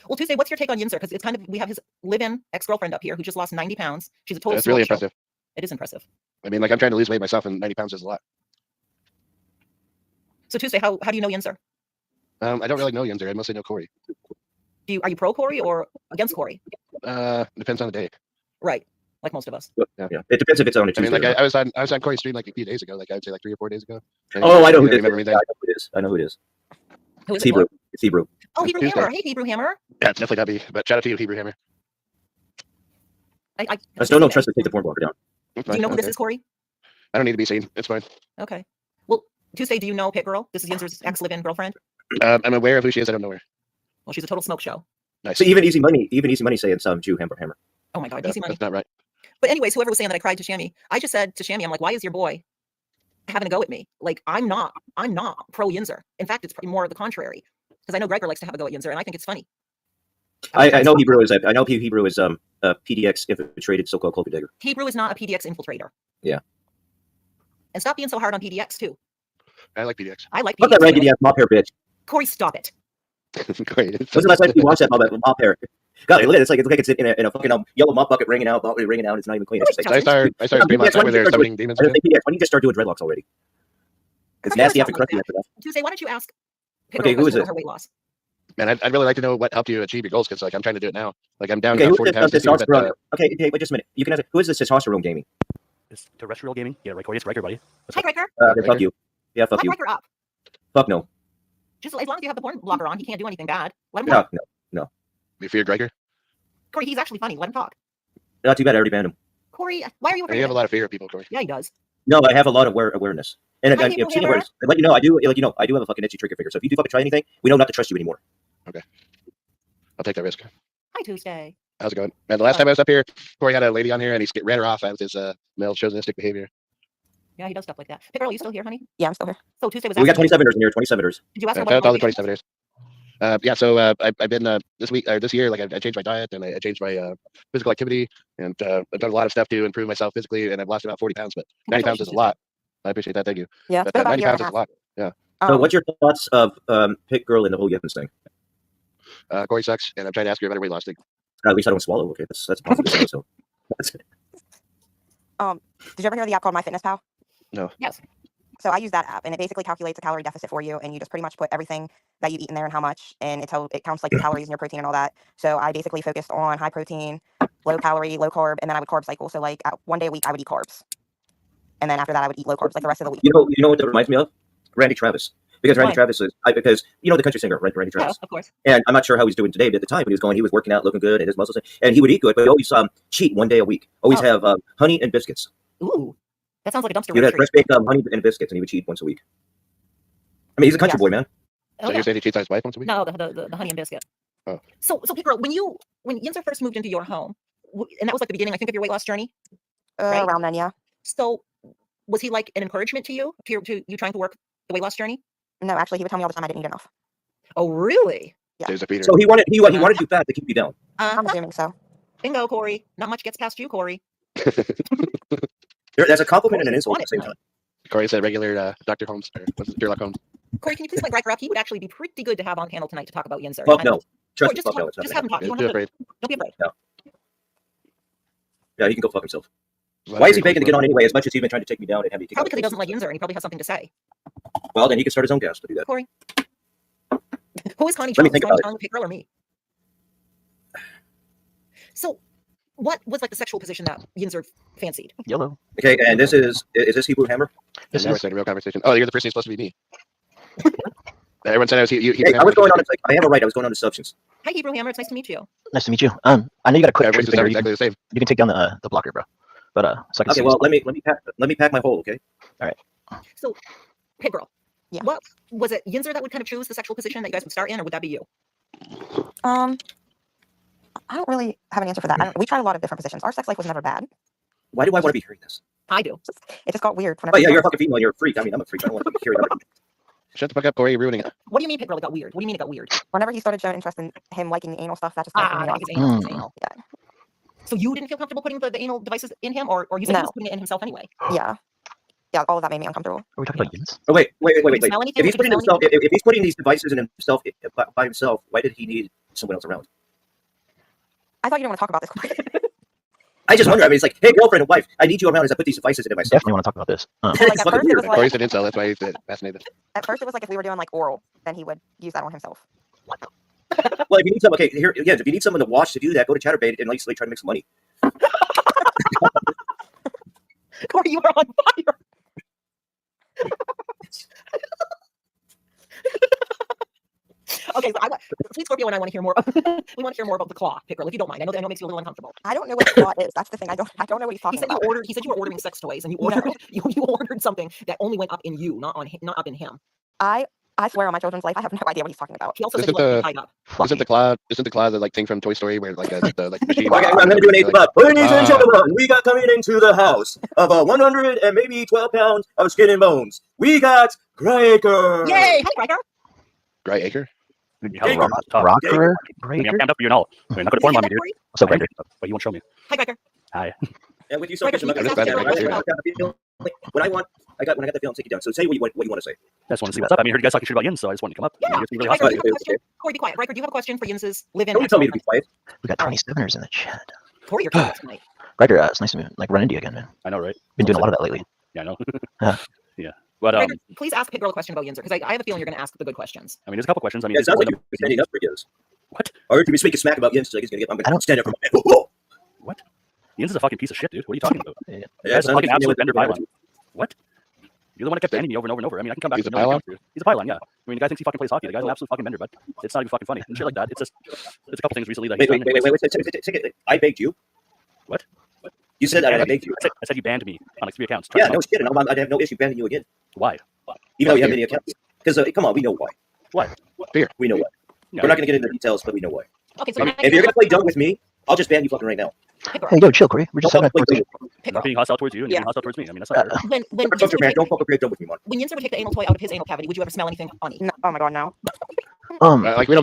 Well, Tuesday, what's your take on Yinzer? Because it's kind of, we have his live-in ex-girlfriend up here who just lost 90 pounds. She's a total That's really impressive. It is impressive. I mean, like, I'm trying to lose weight myself, and 90 pounds is a lot. So, Tuesday, how do you know Yinzer? I don't really know Yinzer. I mostly know Corey. Are you pro Corey or against Corey? Depends on the day. Right, like most of us. Yeah. It depends if it's on a Tuesday. I mean, like, I was on Corey's stream like a few days ago. Like, I would say like 3 or 4 days ago. Oh, I know who it is. Remember me then? I know who it is. Who is it's Hebrew. It's Hebrew. Oh, Hebrew Hammer. Hey, Hebrew Hammer. Yeah, it's definitely not me. But shout out to you, Hebrew Hammer. I still don't trust to take the porn blogger down. Do you know who this is, Corey? I don't need to be seen. It's fine. Okay. Well, Tuesday, do you know Pit Girl? This is Yinzer's ex-live-in girlfriend. I'm aware of who she is. I don't know her. Well, she's a total smoke show. Nice. So even Easy Money saying some Jew hammer. Oh my God, Easy Money. That's not right. But anyways, whoever was saying that I cried to Shammy, I just said to Shammy, I'm like, why is your boy having a go at me? Like, I'm not pro Yinzer. In fact, it's more the contrary. Because I know Greiger likes to have a go at Yinzer, and I think it's funny. I know Hebrew is a PDX infiltrated so-called culture digger. Hebrew is not a PDX infiltrator. Yeah. And stop being so hard on PDX too. I like PDX. I like PDX. Fuck that raggedy ass mop hair bitch. Corey, stop it. Great. When's the last time you watched that mop hair? God, look at it. It's like it's in a fucking yellow mop bucket ringing out. It's not even clean. It's just I started streaming last night where they're summoning demons. Why don't you just start doing dreadlocks already? It's nasty after crusty after that. Tuesday, why don't you ask Okay, who is it? her weight loss? Man, I'd really like to know what helped you achieve your goals, because like I'm trying to do it now. Like I'm down Okay, 40 pounds. testosterone? Okay, wait just a minute. You can ask who is the testosterone gaming? It's terrestrial gaming. Yeah, right, Corey. It's Riker, buddy. What's Hi, up? Riker. Then fuck you. Yeah, fuck Let you. Riker up. Fuck no. Just as long as you have the porn blocker on, he can't do anything bad. Let him talk. No. You feared Riker? Corey, he's actually funny. Let him talk. Not too bad. I already banned him. Corey, why are you afraid You of have a him? lot of fear of people, Corey. Yeah, he does. No, I have a lot of awareness. And Hi, you know, people speaking of here. awareness, like you know, I do. Like you know, I do have a fucking itchy trigger finger. So if you do fucking try anything, we know not to trust you anymore. I'll take that risk. Hi, Tuesday. How's it going? Man, the last time I was up here, Corey had a lady on here and he ran her off as his male chauvinistic behavior. Yeah, he does stuff like that. Hey, girl, are you still here, honey? Yeah, I'm still here. So Tuesday was We got asking you- 27ers in here. 27ers. Did you ask him Shout out about to all the motivation? 27ers. Yeah, so I've been this year, like I changed my diet and I changed my physical activity and I've done a lot of stuff to improve myself physically and I've lost about 40 pounds, but 90 pounds is a lot. I appreciate that. Thank you. Yeah, it's But been about a 90 year and pounds a is a half. lot. So what's your thoughts of Pit Girl and the whole Yippins thing? Corey sucks and I'm trying to ask you about a weight loss thing. At least I don't swallow. Okay, that's a positive. So Did you ever hear of the app called MyFitnessPal? No. Yes. So I use that app, and it basically calculates a calorie deficit for you, and you just pretty much put everything that you eat in there and how much, and it counts like your calories and your protein and all that. So I basically focused on high protein, low calorie, low carb, and then I would carb cycle. So like one day a week I would eat carbs, and then after that I would eat low carbs like the rest of the week. you know what that reminds me of? Randy Travis. Because Randy Why? Travis is because you know the country singer, right? Randy Yeah, Travis. of course. And I'm not sure how he's doing today, but at the time when he was working out, looking good, and his muscles, and he would eat good, but he always cheat one day a week. Always Oh. have honey and biscuits. Ooh, that sounds like a dumpster He'd have retreat. fresh baked honey and biscuits, and he would cheat once a week. I mean, he's a country Yes. boy, man. Oh, So yeah. you're saying he cheats on his wife once a week? No, the honey and biscuit. Oh. So Pit Girl, when Yinzer first moved into your home, and that was like the beginning, I think, of your weight loss journey. Right? Around then, yeah. So was he like an encouragement to you to you trying to work the weight loss journey? No, actually, he would tell me all the time I didn't eat enough. Oh, really? Yeah. There's a feeder. So he wanted you fat to keep you down. I'm assuming so. Bingo, Corey. Not much gets past you, Corey. That's a compliment and an insult at the same time. Corey said regular Dr. Holmes, or what's it, Sherlock Holmes. Corey, can you please like Riker up? He would actually be pretty good to have on panel tonight to talk about Yinzer. Fuck no. Trust Corey, me, fuck no. It's not just gonna have him talk. You Too don't have to. afraid. Don't be afraid. Yeah, he can go fuck himself. Why is he begging to get on anyway? As much as he's been trying to take me down and have me take Probably out because he doesn't like faces. Yinzer and he probably has something to say. Well, then he can start his own gas to do that. Corey. Who is Connie Let me Chung? think Is Connie about it. Chung the Pit Girl or me? So, what was like the sexual position that Yinzer fancied? Yellow. Okay, and is this Hebrew Hammer? This Now we're is starting a real conversation. Oh, you're the person who's supposed to be me. Everyone said I was you. Hey, I was going on. It's like I have a right. I was going on assumptions. Hi, Hebrew Hammer. It's nice to meet you. nice to meet you. I know you got a quick Everyone's trigger finger. exactly the same. You can take down the blocker, bro. But so I can Okay, see well, this. let me pack my hole. Okay. So, Pit Girl. Yeah. What was it? Yinzer that would kind of choose the sexual position that you guys would start in, or would that be you? I don't really have an answer for that. We tried a lot of different positions. Our sex life was never bad. Why do I want to be hearing this? I do. It just got weird. Oh yeah, you're a fucking female. You're a freak. I mean, I'm a freak. I don't want to be hearing everything. Shut the fuck up, Corey. You're ruining it. What do you mean, Pit Girl? It got weird. What do you mean it got weird? Whenever he started showing interest in him liking the anal stuff, that just turned me off. He's anal. He's Mm. anal. Yeah. So you didn't feel comfortable putting the anal devices in him, or you said he No. was putting it in himself anyway? Yeah. Yeah, all of that made me uncomfortable. Are we talking about Yins? Oh wait. Did you smell anything? If he's Did you putting smell himself, if he's putting these devices in himself by himself, why did he need someone else around? I thought you didn't want to talk about this. I just wonder. I mean, it's like, hey, girlfriend and wife, I need you around as I put these devices into myself. Definitely want to talk about this. Like, It's at fucking first it weird. was like- Corey's an incel. That's why he's fascinated. At first, it was like if we were doing like oral, then he would use that on himself. What the? Well, if you need someone, okay, here again, if you need someone to watch to do that, go to Chatterbait and like try to make some money. Corey, you are on fire. Okay, so Sweet Scorpio and I want to hear more. We want to hear more about the claw, Pit Girl, if you don't mind. I know it makes you a little uncomfortable. I don't know what the plot is. That's the thing. I don't know what he's He talking said you about. ordered. He said you were ordering sex toys, and you No. ordered you ordered something that only went up in you, not up in him. I swear on my children's life, I have no idea what he's talking about. He also This said is you left the- him tied up. Fluffy. Isn't the claw the like thing from Toy Story where like the like machine? Okay, I'm gonna do an 8 buck. Ladies and gentlemen, we got coming into the house of 100 and maybe 12 pounds of skin and bones. We got Graker. Yay! Hi, Riker. Gray Acre. How Gamer. rock- Rocker? I mean, I'm Breaker? camped up for you and all. I mean, not gonna form on me, dude. What's up, Breaker? But you won't show me. Hi, Riker. Hi. And with you, Riker, Sophie, can you I'm please gonna- ask Pit Girl a question I about- got the feeling- when I want, I got the feeling, take you down. So say what you want to say. I just want to see what's up. I mean, I heard you guys talking shit about Yin, so I just wanted to come up. I mean, Yeah. it's really Riker, awesome. do you have a question? Corey, be quiet. Riker, do you have a question for Yinz's live-in? Don't tell me to be quiet. We got 27ers in the chat. Corey, you're talking tonight. Breaker, it's nice to like run into you again, man. I know, right? Been doing a lot of that lately. Yeah, I know. Yeah. Yeah. But Riker, please ask Pit Girl a question about Yinzer, because I have a feeling you're going to ask the good questions. I mean, there's a couple questions. I mean, Yeah, it sounds like you're standing up for Yins. What? Or if you're speaking smack about Yins, like he's gonna get. I'm I gonna don't- stand up for my man. Whoa! What? Yin's is a fucking piece of shit, dude. What are you talking about? Yeah. You guys are fucking absolute bender pylon. pylon. What? You're the one that kept banning me over and over and over. I mean, I can come back. He's with a no pylon? accounts, dude. He's a pylon, yeah. I mean, the guy thinks he fucking plays hockey. The guy's an absolute fucking bender, but it's not even fucking funny and shit like that. It's just, it's a couple things recently that he's Wait, done. wait. I begged you. What? You said I begged you. I said you banned me on like 3 accounts. Yeah, no shit. And I'd have no issue banning you again. Why? Even though you have many accounts. Because come on, we know why. Why? Fear. We know why. Yeah. We're not going to get into the details, but we know why. Okay, so If you're going to play dumb with me, I'll just ban you fucking right now. Hey, yo, chill, Corey. We're just having a Don't conversation. I'm not being hostile towards you and you're being hostile towards me. I mean, that's not fair. when fucking Yinzer man, don't fucking play dumb with me, man. when Yinzer would take the anal toy out of his anal cavity, would you ever smell anything funny? No, oh my god, no. Like we don't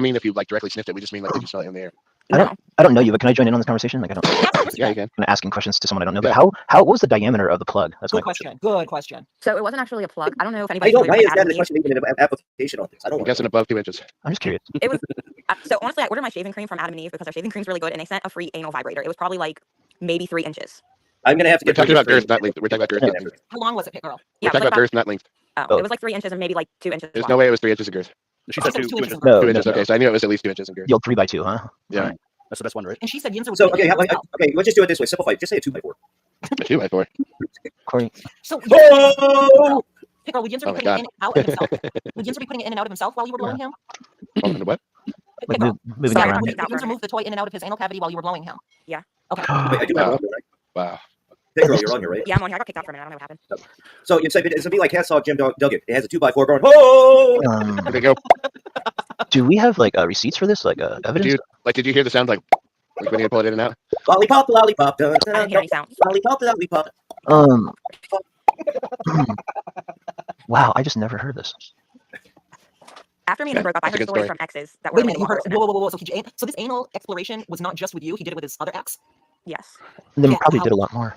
mean if you like directly sniffed it. We just mean like did you smell it in the air? I don't know you, but can I join in on this conversation? Like, I don't. Yeah, you can. I'm asking questions to someone I don't know. Yeah. But what was the diameter of the plug? That's my Good question. Good question. So it wasn't actually a plug. I don't know if I anybody. don't. Why is that Adam the Eve. question even an application on this? I don't I'm know. guessing above 2 inches. I'm just curious. It was so honestly, I ordered my shaving cream from Adam and Eve because their shaving cream's really good, and they sent a free anal vibrator. It was probably like maybe 3 inches. I'm going to have to We're get talking about pictures girth, not length. We're talking about girth. Yeah. Not length. How long was it, Pit Girl? We're Yeah, talking about girth, not length. Oh, it was like 3 inches and maybe like 2 inches. There's long. no way it was 3 inches of girth. She said She said 2 2 inches. inches. No, 2 no, inches. no. Okay, so I knew it was at least 2 inches of girth. Yo, 3x2, huh? Yeah. That's the best one, right? And she said Yinzer would. So, take okay, it out of himself. okay, let's just do it this way. Simplify it. Just say a 2x4. A 2x4. Corey. So Oh! Pit Girl, would Yinzer Oh be my putting it in and out of himself? Would Yinzer be putting it in and out of himself while you were blowing him? Oh, and what? Like Pit Girl, moving it Sorry, around. would Yinzer move the toy in and out of his anal cavity while you were blowing him? Yeah. Okay. Wait, I do have one, don't I? Wow. Hey, girl, you're on here, right? Yeah, I'm on here. I got kicked out for a minute. I don't know what happened. So you say it's going to be like Cat Saw Jim Duggan. It has a 2x4 going, oh! There you go. Do we have like receipts for this? Like evidence? Did you hear the sound like when you pull it in and out? Lollipop, lollipop, dun, I dun, didn't hear any sound. lollipop, lollipop. Wow, I just never heard this. After me and him broke up, I That's a heard good stories story. from exes that were Wait a minute. You way heard? more Whoa. So this anal exploration was not just with you. He did it with his other ex. Yes. And then Yeah, probably how- did a lot more.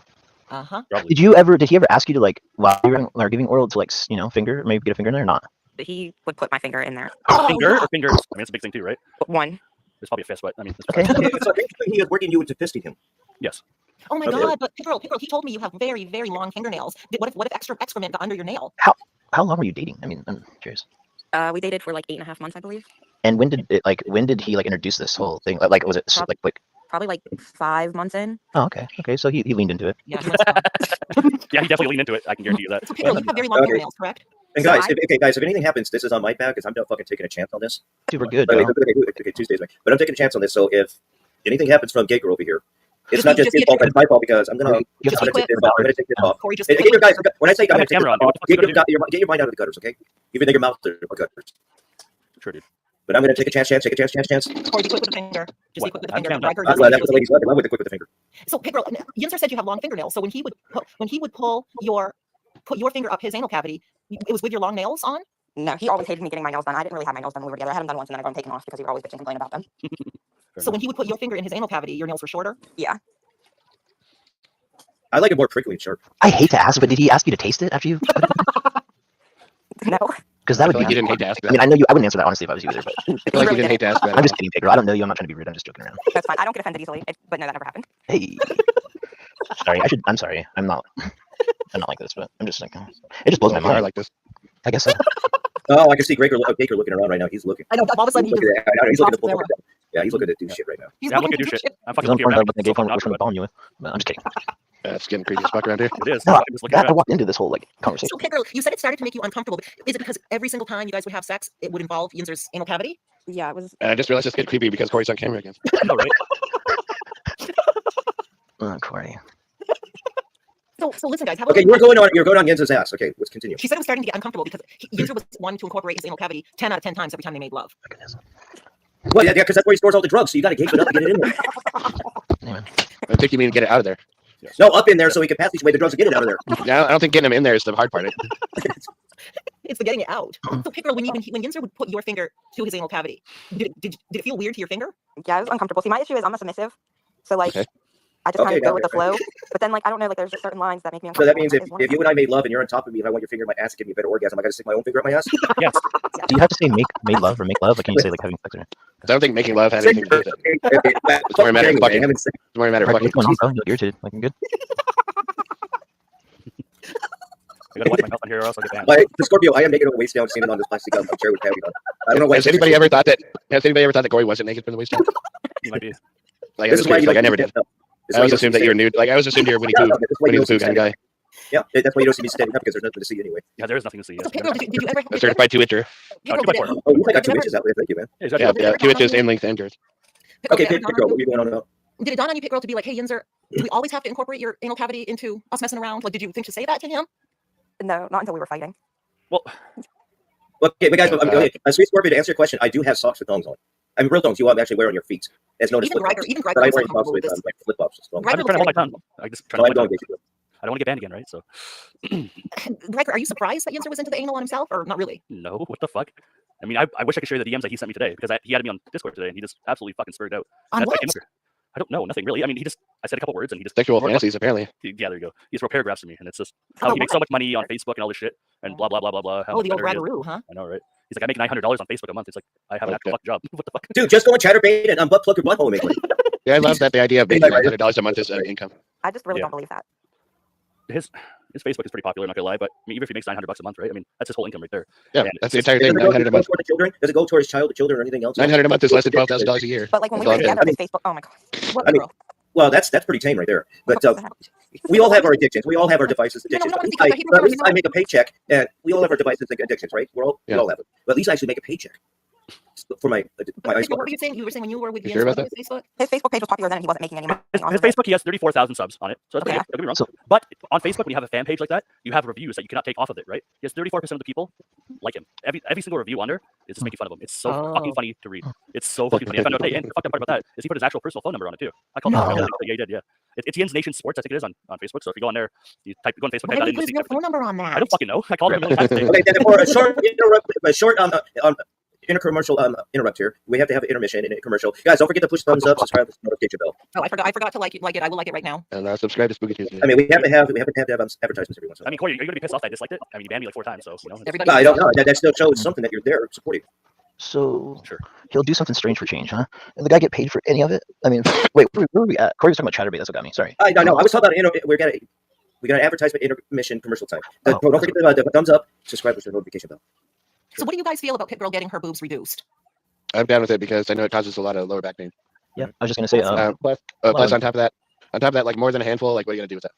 Uh huh. Probably. Did he ever ask you to like while you were giving oral to like finger, maybe get a finger in there or not? But he would put my finger in there. Finger or fingers? I mean, it's a big thing too, right? One. There's probably a fist, but I mean, it's Okay. So basically, he is working you into fisting him. yes. Oh my Okay. god! But Pit Girl, he told me you have very, very long fingernails. What if extra excrement got under your nail? How long were you dating? I mean, I'm curious. We dated for like 8.5 months, I believe. And when did he like introduce this whole thing? Like was it like quick? Probably like 5 months in. Oh, okay. So he leaned into it. Yeah. He went Yeah, he definitely leaned into it. I can guarantee you that. so Pit Girl, you have very long Okay. fingernails, correct? And So guys, I- guys, if anything happens, this is on my back because I'm not fucking taking a chance on this. Dude, we're good. Okay, Bro. okay, Tuesdays, man. But I'm taking a chance on this. So if anything happens from Gaker over here, it's Just not be- just just his be- fault, but it's my fault because I'm gonna You have Just to be take quick. this off. I'm gonna take this off. Corey, just Get your guys. When I say I'm I gonna have take this camera on. off, What the fuck you gonna do? get your mind out of the gutters, okay? Even though your mouth are gutters. Sure, dude. But I'm gonna take a chance. Corey, be quick with the finger. Just be What? quick with the I'm finger. camera. Like her That's just- what the ladies love. I love with the quick with the finger. So Pit Girl, Yinzer said you have long fingernails. So when he would put your finger up his anal cavity, it was with your long nails on. No, he always hated me getting my nails done. I didn't really have my nails done when we were together. I had them done once and then I got them taken off because he would always bitch and complain about them. So when he would put your finger in his anal cavity, your nails were shorter. Yeah. I like it more prickly and sharp. I hate to ask, but did he ask you to taste it after you? No. Because that would be. You didn't hate to ask I mean, that. I know you. I wouldn't answer that honestly if I was you either. But I feel like you didn't hate to ask that. I'm just kidding, Pedro. I don't know you. I'm not trying to be rude. I'm just joking around. That's fine. I don't get offended easily. But no, that never happened. Hey. Sorry. I'm sorry. I'm not like this, but I'm just like it just blows my You are mind. like this. I guess so. Oh, I can see Gaker looking around right now. He's looking. I know. All of a sudden, He's he looking just, at, he's looking drops to pull camera. Yeah, he's looking to do shit right now. he's Yeah, I'm looking looking to do to shit. I'm Because fucking I'm looking trying around. to It's so gay fucking phone. We're trying to awkward, bomb you with. But I'm just kidding. It's getting creepy as fuck around here. but It is. No, I'm just looking I around. walked into this whole like conversation. So Pit Girl, you said it started to make you uncomfortable. But is it because every single time you guys would have sex, it would involve Yinzer's anal cavity? Yeah, it was. And I just realized it's getting creepy because Corey's on camera again. I know, right? Corey. So listen, guys. How Okay, about you're going on Jens's ass. Okay, let's continue. She said it was starting to get uncomfortable because Yinzer was wanting to incorporate his anal cavity 10 out of 10 times every time they made love. My goodness. Well, yeah, because that's where he stores all the drugs. So you got to gape it up to get it in there. Anyway. I think you mean get it out of there. No, up in there so he can pass each way the drugs and get it out of there. Yeah, I don't think getting them in there is the hard part. It's the getting it out. So Pit Girl, when Yinzer would put your finger to his anal cavity, did it feel weird to your finger? Yeah, it was uncomfortable. See, my issue is I'm a submissive. So like Okay. I just kind Okay, of go got with it, the flow. But then like I don't know, like there's just certain lines that make me So uncomfortable. that means That is one if of you them. and I made love and you're on top of me, if I want your finger in my ass to give me a better orgasm, I got to stick my own finger up my ass? Yes. Do you have to say made love or make love? Like, can you say like having sex or? I don't think making love has anything to do with it. It's more a matter of fucking. I'm It's more a matter of What's fucking. going on, bro? You look irritated. Like, I'm good. I gotta watch my mouth on here or else I'll get banned. Like, the Scorpio, I am naked on the waist down, standing on this plastic chair with cavity on. I don't know why. Has anybody ever thought that Corey wasn't naked from the waist down? You might be. Like, This is why you like I don't never do did. that. That's I why always you don't assumed see that me you were nude. Like I always assumed you were Winnie Yeah, Pooh, no, that's why you Winnie the don't see Pooh kind of standing guy. Yeah, that's why you don't see me standing up because there's nothing to see anyway. Yeah, there is nothing to see. So Yes, Pit Girl, did you ever? A certified 2-incher. Pit Girl, Two by did it, four. Oh, you got Did 2 you inches out there. Thank you, man. Yeah, he's got Yeah, two. yeah, ever 2 dawn on inches, you? same length and girth. Pit Girl, Okay, did it ever Pit dawn on Girl, you? what were you going on about? Did it dawn on you, Pit Girl, to be like, hey, Yinzer, do we always have to incorporate your anal cavity into us messing around? Like, did you think to say that to him? No, not until we were fighting. Well, Okay, but guys, Uh, Sweet Scorpion, to answer your question, I do have socks with thongs on. I mean, real thongs you actually wear on your feet. As known as Even flip flops. Greiger But I looks wear uncomfortable socks with with this. like flip flops. I'm Greiger just trying to hold my tongue. I just trying to No, I'm hold my going tongue. to I don't want to get banned again, right? So, Greiger, are you surprised that Yinzer was into the anal on himself, or not really? no, what the fuck? I mean, I wish I could show you the DMs that he sent me today because he added me on Discord today and he just absolutely fucking spurred out. On That's why I what? came up here. I don't know, nothing really. I mean, I said a couple words and he just Sexual wrote fantasies, apparently. Yeah, there you go. He just wrote paragraphs to me, and it's just how About he makes so what? much money on Facebook and all this shit, and blah blah blah blah blah. How Oh, much the old better he is. braggaroo, huh? I know, right? He's like, I make $900 on Facebook a month. It's like I have an actual Okay. fucking job. What the fuck? Dude, just go on Chatterbait and butt plug your butthole and make money. Yeah, I love that the idea of making $900 a month is income. I just really Yeah. don't believe that. His Facebook is pretty popular. Not gonna lie, but I mean, even if he makes $900 a month, right? I mean, that's his whole income right there. Yeah, And that's the it's entire thing. Does it go 900 a month. toward the children? Does it go towards children or anything else? 900 a month is less than $12,000 a year. But like when we That's were all good. together, his Facebook. Oh my god. What I mean, girl? Well, that's pretty tame right there. But What the heck? we all have our addictions. We all have our devices No, no, addictions. no, But because I- at least I make a paycheck, and we all have our devices addictions, right? We all Yeah. have it. But at least I actually make a paycheck for my ice What water. were you saying? You were saying when you were with You Yinzer sure about on his Facebook? His Facebook page was popular then, and he wasn't making any money His on it. Facebook, he has 34,000 subs on it, so that's Okay. pretty good. Don't get me wrong. So- But on Facebook, when you have a fan page like that, you have reviews that you cannot take off of it, right? He has 34% of the people like him. Every single review under is just making fun of him. It's so fucking Oh. funny to read. It's so fucking funny. I found out today, and the fucked up part about that is he put his actual personal phone number on it too. I called him. No. Yeah, he did. Yeah, it's Yin's Nation Sports. I think it is on Facebook. So if you go on there, you go on Facebook. Why type that did he in, put his you'll real see phone number on that? I don't fucking know. I called him a million times today. Okay, then for a short intercommercial interrupt here. We have to have an intermission and a commercial. Guys, don't forget to push thumbs up, subscribe, and notification bell. Oh, I forgot to like it. I will like it right now. And subscribe to Spooky Tuesday. I mean, we have to have advertisements every once in I a mean, Corey, are you gonna be pissed off that I disliked it? I mean, you banned me like 4 times, so you know. Everybody. while. No, I don't know. That still shows something that you're there supporting. So Sure. he'll do something strange for change, huh? And the guy get paid for any of it? I mean, wait, where were we at? Corey was talking about Chatterbait. That's what got me. Sorry. I know. I was talking about we got an advertisement intermission commercial time. Oh, Don't forget the thumbs up, subscribe, push the notification bell. So what do you guys feel about Pit Girl getting her boobs reduced? I'm down with it because I know it causes a lot of lower back pain. Yeah, I was just gonna say. Plus on top of that, like more than a handful, like what are you gonna do with that?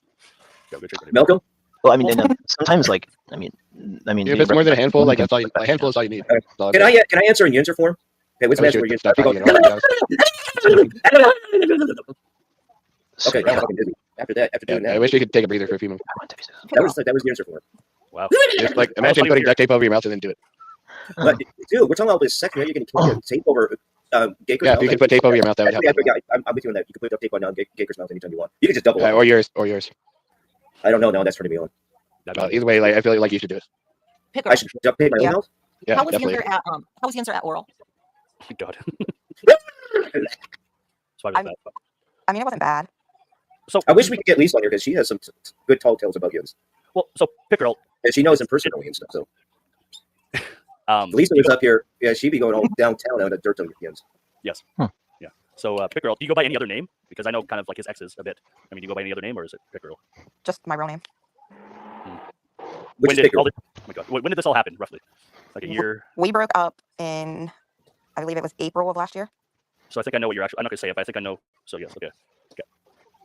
Go, good trick, buddy. Malcolm, Well, I mean, and, sometimes like, I mean, If it's more than a handful, like that's all. A handful is all you need. That's all I'm can saying. I answer in Yinzer form? Okay, what's the Unless answer you're for stuck Yinzer? talking, you know, so, Okay, now I'm fucking dizzy. After doing I that, wish we could take a breather for a few minutes. I want to be- that was Yinzer form. Wow. Just like imagine funny putting here. duct tape over your mouth and then do it. But dude, we're talking about this second. You're going to tape over Gaker's Yeah, mouth. if you could put tape over your mouth, that would help. Actually, I'm with you on that. You can put duct tape on Gaker's mouth anytime you want. You can just double it. Or yours. I don't know. No, that's turning me on. Either way, like I feel like you should do it. Pit Girl. I should duct tape my Yeah. own mouth. Yeah, How was definitely. Yinzer at oral? God. I mean, it wasn't bad. So I wish we could get Lisa on here because she has some good tall tales about Yins. well, so Pit Girl. And she knows him personally and stuff. So Lisa you was up here. Yeah, she'd be going all downtown out of dirt on Yins. Yes. Yeah. So Pit Girl, do you go by any other name? Because I know kind of like his exes a bit. I mean, do you go by any other name or is it Pit Girl? Just my real name. Which is bigger? oh my God. When did this all happen, roughly? Like a year? We broke up in, I believe it was April of last year. So I think I know what you're actually. I'm not gonna say it, but I think I know. So yes, okay.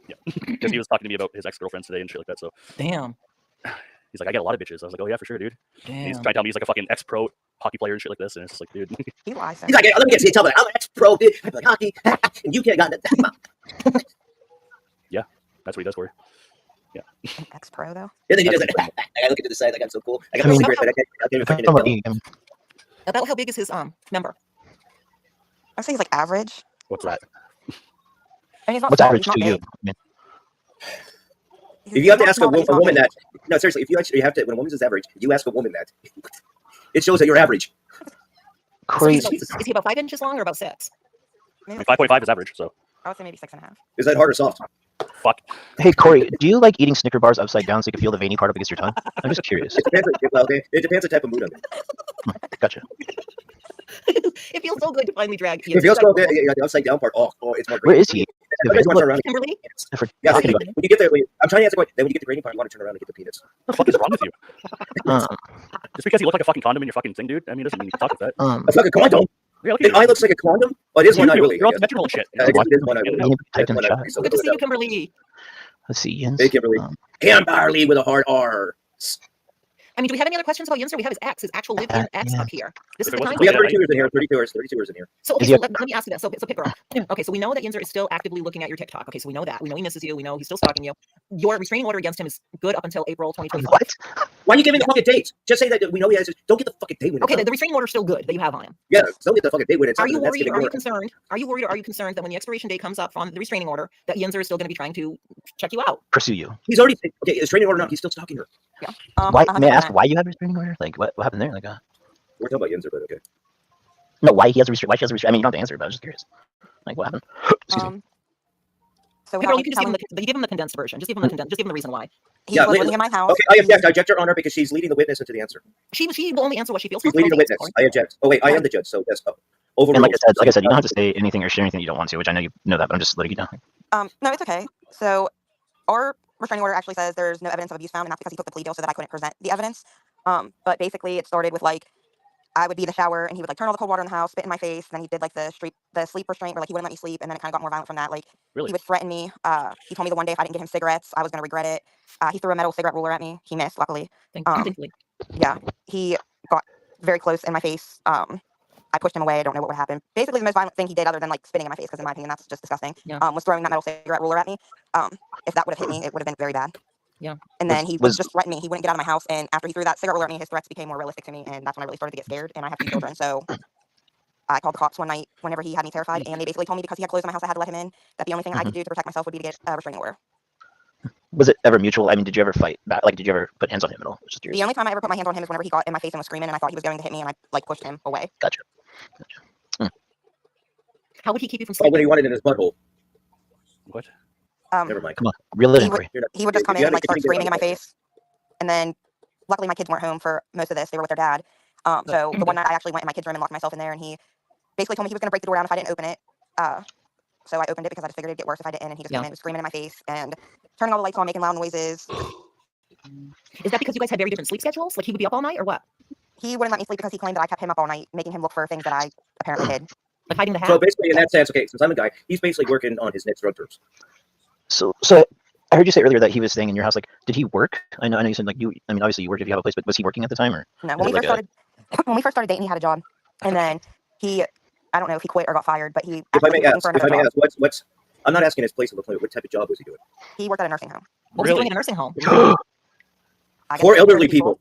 Yeah. Because he was talking to me about his ex-girlfriends today and shit like that. So Damn. he's like, I get a lot of bitches. I was like, oh yeah, for sure, dude. And he's Damn. trying to tell me he's like a fucking ex-pro hockey player and shit like this, and it's just like, dude. He lies. He's like, let me get you. Tell me, I'm an ex-pro. Dude. I play hockey, and you can't got that. That's what he does for you. An ex-pro though. And then he does it. I gotta look into the side like I'm so cool. I got I no mean- secret, but I can't Talking even about find it. me, About how big is his member? I'd say he's like average. What's that? I mean, he's not what's small, average he's to not you? big. I mean, He's If you have to not ask a small, but he's not woman big. that, no, seriously, if you actually have to, when a woman's average, you ask a woman that, it shows that you're average. So Corey, is he about 5 inches long or about 6? I mean, 5.5 is average, so I would say maybe 6.5. Is that hard or soft? fuck. hey Corey, do you like eating Snicker bars upside down so you can feel the veiny part up against your tongue? I'm just curious. It depends. Well, okay, it depends the type of mood I'm in. Gotcha. It feels so good to finally drag Yinzer. If you go the upside down part, it's more. Where is he? I just want to turn around. Kimberly? Yeah, Talking when about you get there, I'm trying to answer the question. Then when you get the grainy part, you want to turn around and get the penis. What the fuck is wrong with you? um, Just because you look like a fucking condom in your fucking thing, dude. I mean, it doesn't mean you can talk with that. A fucking condom. Yeah, look at It you. eye looks like a condom, but it is You one eye do. Willie. You're all Yeah. dimensional and shit. I guess it is one eye Yeah. Willie. You typed in One the eye chat. Willie, so Good to no see you, doubt. Kimberly. Let's see, Jens. Hey, Kimberly. Kimberly with a hard R. I mean, do we have any other questions about Yinzer? We have his actual live-in X Yeah. up here. This is If the it time. wasn't We got Yeah, 32ers in here. 32ers in here. So okay, Is so he let me ask you this. So Pit Girl. Okay, so we know that Yinzer is still actively looking at your TikTok. Okay, so we know that. We know he misses you. We know he's still stalking you. Your restraining order against him is good up until April 2025. What? Why are you giving the fucking dates? Just say that we know he has. Don't get the fucking date when it's Okay, done. the restraining order is still good that you have on him. Yeah, don't get the fucking date when it's Are done. you That's worried? giving Are you more- concerned? Are you worried or are you concerned that when the expiration date comes up on the restraining order, that Yinzer is still going to be trying to check you out? Pursue you. He's already okay. Is training order not? He's still stalking her. Why? May I ask 100%. why you have a restraining order? Like, what happened there? Like, We're talking about Yinzer, but okay. no, why he has a restraint? Why she has a restraint? I mean, you don't have to answer, but I was just curious. Like, what happened? Excuse me. So Pit Girl, without you can just give him telling, you give him the condensed version. Just give him the condensed. Just give him the reason why. he Yeah, was wait, living in my house. Okay, I object. I object your honor because she's leading the witness into the answer. She will only answer what she feels. She's leading the witness. I object. Oh wait, I am the judge. So yes. Overruled. And like I said, you don't have to say anything or share anything you don't want to, which I know you know that, but I'm just letting you know. No, it's okay. So our restraining order actually says there's no evidence of abuse found, and that's because he took the plea deal so that I couldn't present the evidence. But basically it started with like I would be in the shower and he would like turn all the cold water in the house, spit in my face, and then he did like the sleep restraint where like he wouldn't let me sleep, and then it kind of got more violent from that. Like Really? he would threaten me. He told me the one day if I didn't get him cigarettes, I was gonna regret it. He threw a metal cigarette ruler at me. He missed, luckily. Thankfully. Yeah, he got very close in my face. I pushed him away. I don't know what would happen. Basically, the most violent thing he did, other than like spitting in my face, because in my opinion that's just disgusting, Yeah. was throwing that metal cigarette ruler at me. If that would have hit me, it would have been very bad. Yeah. And then he Was- would just threaten me. He wouldn't get out of my house. And after he threw that cigarette ruler at me, his threats became more realistic to me. And that's when I really started to get scared. And I have 2 children. So I called the cops one night whenever he had me terrified. And they basically told me because he had clothes in my house, I had to let him in. That the only thing I could do to protect myself would be to get a restraining order. Was it ever mutual? I mean, did you ever fight back? Like, did you ever put hands on him at all? Just curious. The only time I ever put my hands on him is whenever he got in my face and was screaming. And I thought he was going to hit me. And I like pushed him away. Gotcha. How would he keep you from Oh, when sleeping? he wanted in his butthole. What? Never mind. Come on, reel it in, He would- Corey. He would just come If in you and had like a start kid, screaming in my you'd be face. And then luckily my kids weren't home for most of this. They were with their dad. So the one night I actually went in my kids' room and locked myself in there, and he basically told me he was going to break the door down if I didn't open it. So I opened it because I just figured it'd get worse if I didn't, and he just came in, was screaming in my face and turning all the lights on, making loud noises. Is that because you guys had very different sleep schedules? Like he would be up all night or what? He wouldn't let me sleep because he claimed that I kept him up all night, making him look for things that I apparently hid. Like hiding the hat? So basically, in that sense, okay, since I'm a guy, he's basically working on his next drug terms. So I heard you say earlier that he was staying in your house. Like, did he work? I know you said like you. I mean, obviously you work if you have a place, but was he working at the time or? No, Is when it we like first started, when we first started dating, he had a job, and then he, I don't know if he quit or got fired, but he If I acted may looking ask, for another job. what's I'm not asking his place of employment. What type of job was he doing? He worked at a nursing home. What was he Really? doing at a nursing home? I guess Poor he was taking care elderly of people.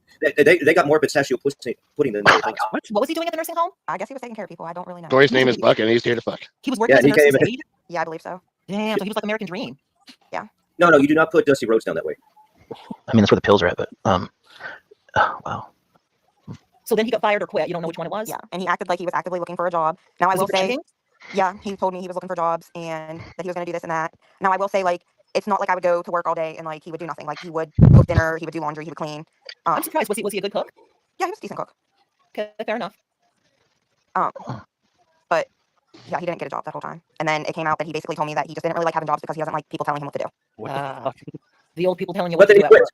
They got more pistachio pudding than other things. What was he doing at the nursing home? I guess he was taking care of people. I don't really know. Corey's name is Buck, and he's here to fuck. He was working Yeah, as a he came nurse's in. aide? Yeah, I believe so. Damn, so he was like American Dream. No, you do not put Dusty Rhodes down that way. I mean, that's where the pills are at, but oh, wow. So then he got fired or quit. You don't know which one it was? Yeah, and he acted like he was actively looking for a job. Now I Was will he say, pretending? yeah, he told me he was looking for jobs and that he was going to do this and that. Now I will say, like, it's not like I would go to work all day and like he would do nothing. Like he would cook dinner, he would do laundry, he would clean. I'm surprised. Was he a good cook? Yeah, he was a decent cook. Okay, fair enough. But yeah, he didn't get a job that whole time. And then it came out that he basically told me that he just didn't really like having jobs because he doesn't like people telling him what to do. What Ah. the fuck? The old people telling you But what to then do he at work. quit.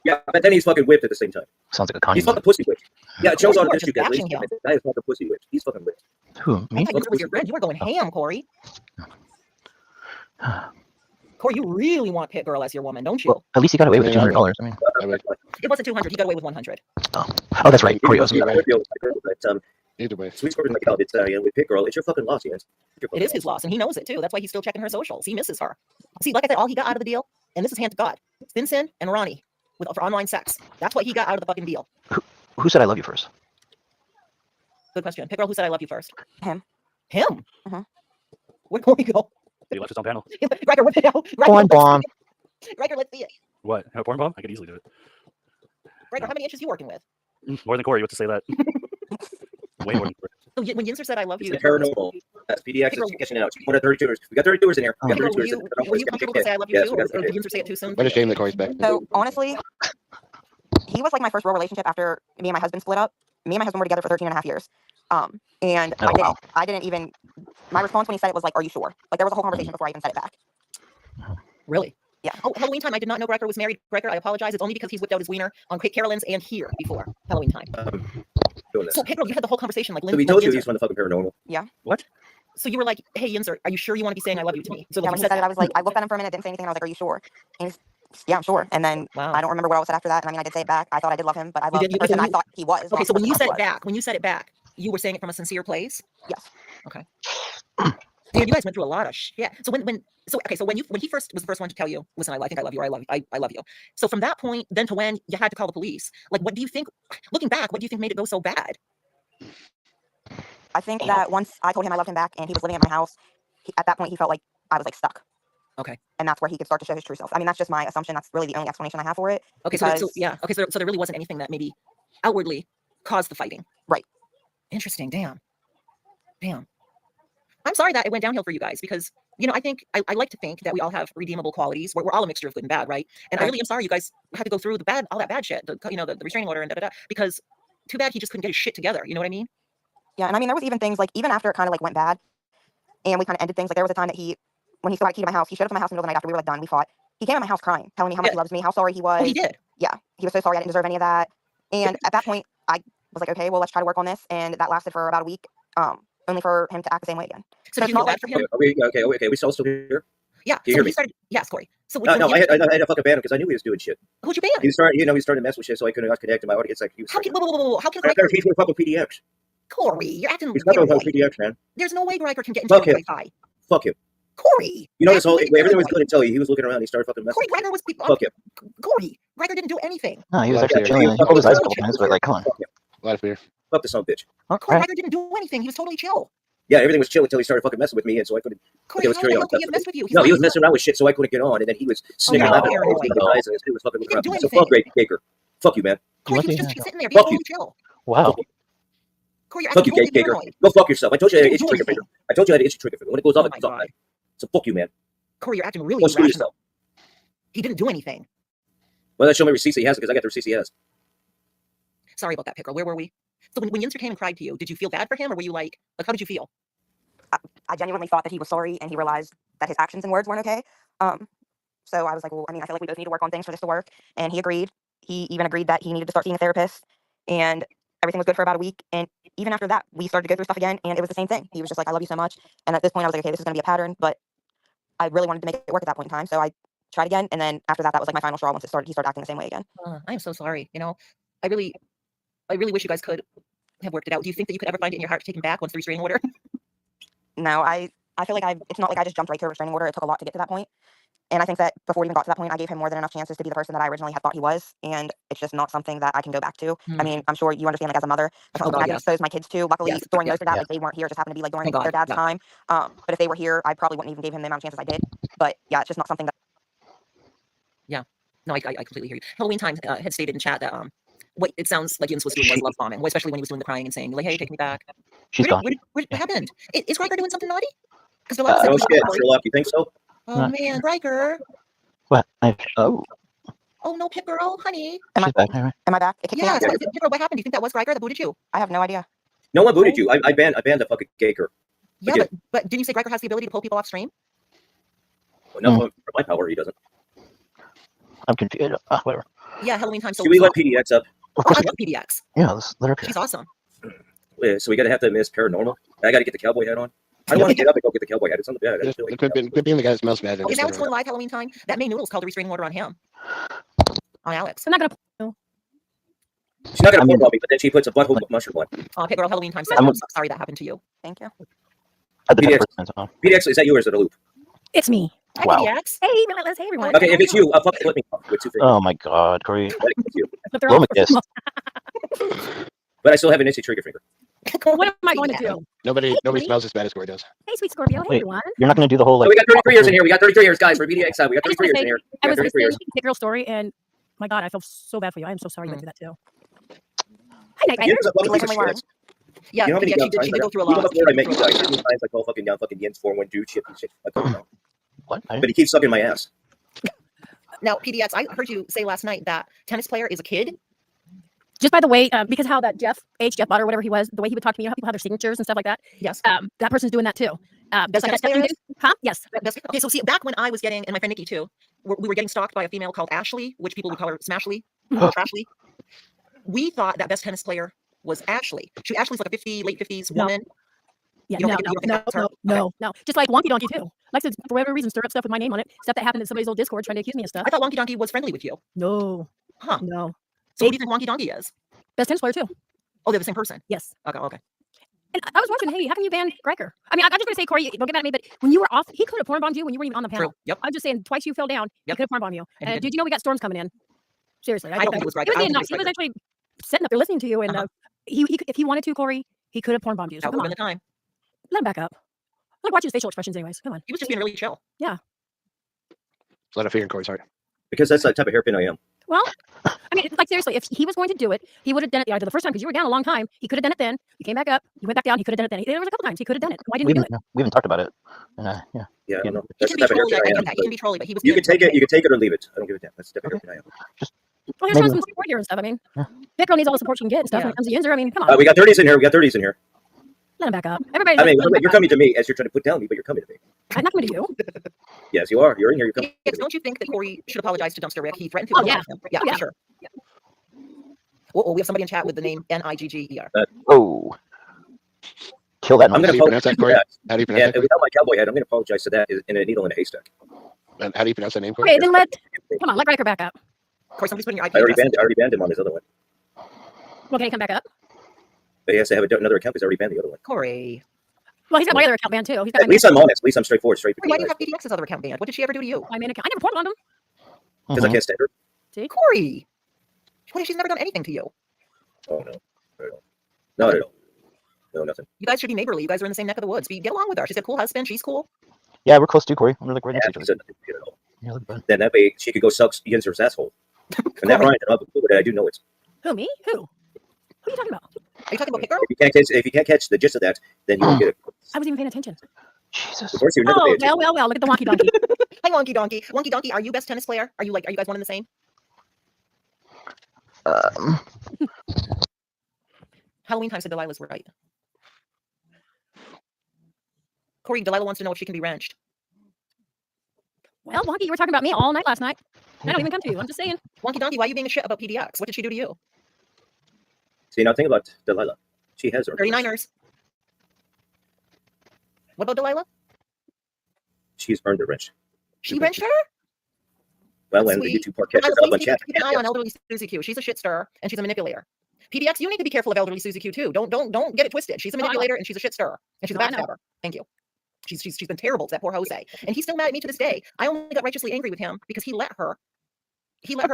Yeah, but then he's fucking whipped at the same time. Sounds like a Kanye. He's fucking pussy whipped. Yeah, it shows You on are this just guys. bashing him. That is fucking pussy whipped. He's fucking whipped. Who? I Me? thought you was your friend. You were going ham, Corey. Corey, you really want Pit Girl as your woman, don't you? Well, at least he got away with Yeah, $200. I mean, I would, It wasn't 200. He got away with 100. oh, that's right. Corey owes me. Right. But either way. Sweet Scorpion McCall, it's with Pit Girl, it's your fucking loss, Ian. It is his loss, and he knows it too. That's why he's still checking her socials. He misses her. See, like I said, all he got out of the deal, and this is hand to God, Vincent and Ronnie for online sex. That's what he got out of the fucking deal. Who said I love you first? Good question. Pit Girl, who said I love you first? Him. Him? Mhm. Where'd Corey go? He left his own panel. Riker, what the hell? Porn bomb. Riker, let's see it. What? A porn bomb? I could easily do it. Riker, how many inches you working with? More than Corey. You have to say that. Way more than Corey. So when Yinzer said I love you, It's paranormal. That's PDX is catching out. One of 32ers. We got 32ers in here. We got Pit Girl, 32ers. were you comfortable to say I love you Yes, too, we or got did Yinzer say it too soon? What a shame that Corey's back. So honestly, he was like my first real relationship after me and my husband split up. Me and my husband were together for 13 and a half years. And Oh, wow. I didn't even, my response when he said it was like, are you sure? Like there was a whole conversation before I even said it back. Really? Yeah. Oh, Halloween time. I did not know Greker was married. Greker, I apologize. It's only because he's whipped out his wiener on Carolyn's and here before Halloween time. But doing this. So Pedro, you had the whole conversation like So he told you he's from the fucking paranormal. What? So you were like, "Hey, Yinzer, are you sure you want to be saying I love you to me?" So Yeah, like, when you he said said it, I was like, I looked at him for a minute, didn't say anything, and I was like, "Are you sure?" And he's, yeah, I'm sure. And then wow. I don't remember what else said after that. And I mean, I did say it back. I thought I did love him, but I You loved did- the you- person so I you- thought he was. Okay, not so the when you person said he it was. back, you were saying it from a sincere place. Yes. Okay. Dude, you guys went through a lot of shit. So when he first was the first one to tell you, listen, I think I love you, or I love you. So from that point, then to when you had to call the police, like, what do you think? Looking back, what do you think made it go so bad? I think that once I told him I loved him back, and he was living at my house, at that point he felt like I was like stuck. Okay. And that's where he could start to show his true self. I mean, that's just my assumption. That's really the only explanation I have for it. Okay. So yeah. Okay. So there really wasn't anything that maybe outwardly caused the fighting. Right. Interesting. Damn. I'm sorry that it went downhill for you guys because, I think I like to think that we all have redeemable qualities. We're all a mixture of good and bad, right? And I really am sorry you guys had to go through all that bad shit, the restraining order and da-da-da, because too bad he just couldn't get his shit together. You know what I mean? Yeah, and I mean, there was even things like, even after it kind of like went bad and we kind of ended things, like there was a time that when he still had a key to my house, he showed up at my house in the middle of the night after we were like done, we fought. He came to my house crying, telling me how much he loves me, how sorry he was. Oh, he did? Yeah, he was so sorry I didn't deserve any of that. And at that point, I was like, okay, well, let's try to work on this. And that lasted for about a week, only for him to act the same way again. So did you feel bad for him? Okay. We still here? Yeah. Can you So hear he me? started. Yes, Corey. So No, I had to fucking ban him because I knew he was doing shit. who'd you ban? He started messing with shit, so I couldn't connect to my audience. Like he was. How can Riker? He's with fucking PDX. Corey, you're acting He's fucking with paranoid. PDX, man. There's no way Riker can get into Fuck your him. Wi-Fi. Fuck him. Corey. You know this whole acting everything was paranoid. good until he was looking around. He started fucking messing. Corey, Riker was. Fuck him. Corey, Riker didn't do anything. No, he was Like, actually yeah, chilling. He rolled his eyes a couple times, but like, come on. Fuck him. A lot of fear. Fuck the son of a bitch. Oh, Corey, right. Riker didn't do anything. He was totally chill. Yeah, everything was chill until he started fucking messing with me, and so I couldn't. Corey, it was how the carry hell on. could he have messed with you? No, he was messing around with shit, so I couldn't get on, and then he was sniggering you're laughing paranoid. with his eyes, and he was fucking He didn't do around. So anything. fuck Great Baker. Fuck you, man. Corey, he was Lucky just I sitting there being Fuck you. totally chill. Wow. Corey, you're Fuck acting you, totally Baker. paranoid. Go fuck yourself. I told you I had He an itchy didn't do trigger finger. anything. I told you I had an itchy trigger finger. When it goes off, Oh it my goes off, God. man. So fuck you, man. Corey, you're acting really Go screw irrational. yourself. He didn't do anything. Well, let's show me receipts that he has because I got the receipts he has. Sorry about that, Picker. Where were we? So when Yinzer came and cried to you, did you feel bad for him, or were you like how did you feel? I genuinely thought that he was sorry, and he realized that his actions and words weren't okay. So I was like, well, I mean, I feel like we both need to work on things for this to work. And he agreed. He even agreed that he needed to start seeing a therapist, and everything was good for about a week. And even after that, we started to go through stuff again, and it was the same thing. He was just like, I love you so much. And at this point, I was like, okay, this is going to be a pattern, but I really wanted to make it work at that point in time. So I tried again. And then after that, that was like my final straw. Once he started acting the same way again. I am so sorry. I really wish you guys could have worked it out. Do you think that you could ever find it in your heart to take him back once the restraining order? No, I feel like it's not like I just jumped right to a restraining order. It took a lot to get to that point. And I think that before we even got to that point, I gave him more than enough chances to be the person that I originally had thought he was. And it's just not something that I can go back to. I mean, I'm sure you understand, like, as a mother, that's not Oh, something God, I can yes. expose my kids to. Luckily, Yes. during Yeah. those of that, Yeah. like, they weren't here. It just happened to be like during Thank God. their dad's Yeah. time. But if they were here, I probably wouldn't even give him the amount of chances I did. But yeah, it's just not something that. No, I completely hear you. Halloween Time had stated in chat that what it sounds like Yinz was doing was love bombing, especially when he was doing the crying and saying like, "Hey, take me back." She's gone. What happened? Is Riker doing something naughty? Because they're No like, shit, Sherlock. You think so? oh man, Riker. What? Oh no, Pit Girl, honey. She's back. All right. Am I back? It kicked me Yeah, out. Pit Girl, what happened? Do you think that was Riker that booted you? I have no idea. No one booted you. I banned the fucking Gaker. Yeah, Okay. but didn't you say Riker has the ability to pull people off stream? Well, no, for my power, he doesn't. I'm confused. Whatever. Yeah, Halloween Time. So Should we let PDX up? Of course. I love PDX. Yeah, let's let her up here. She's awesome. Yeah, so we gotta have to miss paranormal. I gotta get the cowboy hat on. I don't want to get up and go get the cowboy hat. It's on the bed. I just feel like Quit being the guy that smells bad. Okay, now it's going live Halloween Time. That May Noodles called a restraining order on him. On Alex. I'm not gonna. she's not gonna I mean- pull me, but then she puts a butthole mushroom on. Pit Girl, Halloween Time said, I'm- I'm so sorry that happened to you. Thank you. At the PDX. first time. PDX, is that yours or the loop? It's me. Hi, Wow. PDX. Hey, Relentless. Hey, everyone. Okay, if it's you, fuck flip me with 2 fingers. Oh my God, Corey. Like, it's you. But they're Blow all me kiss. But I still have an itchy trigger finger. What am I going to do? Nobody Hey. smells as bad as Corey does. Hey, sweet Scorpio. Hey, Wait. everyone. You're not gonna do the whole So like. we got 33 years in here. We got 33 years, guys. For BDX side, we got I just 33 years wanna in here. I We was got 33 listening years. to girl's story, and my God, I feel so bad for you. I am so sorry you went through that too. Hi, Night Yeah, Night. it's a fucking We piece of live and we shit. Yeah, You know how many PDX, she did go through a lot. Even before I met you guys, how many times I call fucking down fucking Jens 4-1 dude shit and shit. I don't know. What? But he keeps sucking my ass. Now, PDX, I heard you say last night that tennis player is a kid. Just by the way, because how that Jeff Butter, whatever he was, the way he would talk to me, you know how people have their signatures and stuff like that. Yes. That person's doing that too. Does like tennis that player dude- Huh? Yes. Okay, so see, back when I was getting, and my friend Nikki too, we were getting stalked by a female called Ashley, which people would call her Smashly, or Trashly. We thought that best tennis player was Ashley. Ashley's like a late 50s No. woman. Yeah, You don't no, think- you don't think no, that's her? no. Just like Wonky Donkey too. Like I said, for whatever reason, stir up stuff with my name on it. Stuff that happened in somebody's old Discord trying to accuse me of stuff. I thought Wonky Donkey was friendly with you. No, Huh. no. So what do you think Wonky Donkey is? Best tennis player too. Oh, they're the same person. Yes. Okay. And I was watching, hey, how can you ban Greiker? I mean, I'm just going to say, Corey, don't get mad at me, but when you were off, he could have porn bombed you when you weren't even on the panel. True. Yep. I'm just saying, twice you fell down, he Yep. could have porn bombed you. And he And did. did you know we got storms coming in? Seriously. I don't think it was Greiker. He was I don't being think it nice. He was was actually sitting up there listening to you. And Uh-huh. if he wanted to, Corey, he could have porn bombed you. So That come would on. have been the time. Let him back up. I like watching his facial expressions anyways. Come on. He was just being really chill. There's a lot of fear in Corey's heart. Because that's the type of hairpin I am. Well, I mean, like seriously, if he was going to do it, he would have done it either the first time because you were down a long time. He could have done it then. You came back up. You went back down. He could have done it then. There was a couple times he could have done it. Why didn't We he do haven't, it? we haven't talked about it. Yeah. Yeah, I don't know. He That's can the be type of trolly. I hairpin I get am. that. He can be trolly, but he was. You can being- take it. You can take it or leave it. I don't give a damn. That's the type of hairpin I am. Well, here's Maybe- some support here and stuff. I mean, Yeah. Big Girl needs all the support she can get and stuff Yeah. when it comes to Yinzer. I mean, come on. We got 30s in here. We got 30s in here. Let him back up. Everybody. I mean, you're coming to me as you're trying to put down me, but you're coming to me. I'm not coming to you. Yes, you are. You're in here. You're coming. Yeah, 'cause don't you think that Corey should apologize to Dumpster Rick? He threatened to. Oh, apologize to him. Yeah, Oh, yeah. for sure. Oh, we have somebody in chat with the name Nigger. Oh. Kill that I'm noise. going to you pronounce that, Corey? How do you pronounce And that? without my cowboy hat, I'm going to apologize to that in a needle in a haystack. And how do you pronounce that name, Corey? Okay, then come on, let Riker back up. Corey, somebody's putting your IP I already address. banned him on his other one. Well, can he come back up? But he has to have another account because I already banned the other one. Corey. Well, he's got my other account banned too. He's got At least I'm honest. At least I'm straightforward, straight. Why do you have PDX's other account banned? What did she ever do to you? my main account. I never porn bombed him. Because I can't stand her. Corey. What if she's never done anything to you? Oh, no. Not at all. No, nothing. You guys should be neighborly. You guys are in the same neck of the woods. Get along with her. She's got a cool husband. She's cool. Yeah, we're close too, Corey. We're like right next Yeah, to each she other. said nothing to me at all. Yeah, look bad. Then that way she could go suck Yinzer's asshole. And that rhymes. I do know it. Who, me? Who? Who are you talking about? Are you talking about Pit Girl? If you can't catch the gist of that, then you won't get it. I wasn't even paying attention. Jesus. Of course, you never pay Oh, attention. well. Look at the wonky donkey. Hi, Wonky Donkey. Wonky Donkey, are you best tennis player? Are you guys one and the same? Halloween time said Delilah's right. Corey, Delilah wants to know if she can be wrenched. Well, Wonky, you were talking about me all night last night. I don't even come to you. I'm just saying. Wonky Donkey, why are you being a shit about PDX? What did she do to you? See, now think about Delilah. She has her. 39ers. What about Delilah? She's earned the wrench. She wrenched her? Well, when the Sweet. YouTube part catches Delilah, up on please chat. keep an eye on elderly Susie Q. She's a shit stirrer and she's a manipulator. PDX, you need to be careful of elderly Susie Q too. Don't get it twisted. She's a Oh, I know. manipulator and she's a shit stirrer and she's a Oh, I know. backstabber. Thank you. She's been terrible to that poor Jose, and he's still mad at me to this day. I only got righteously angry with him because he let her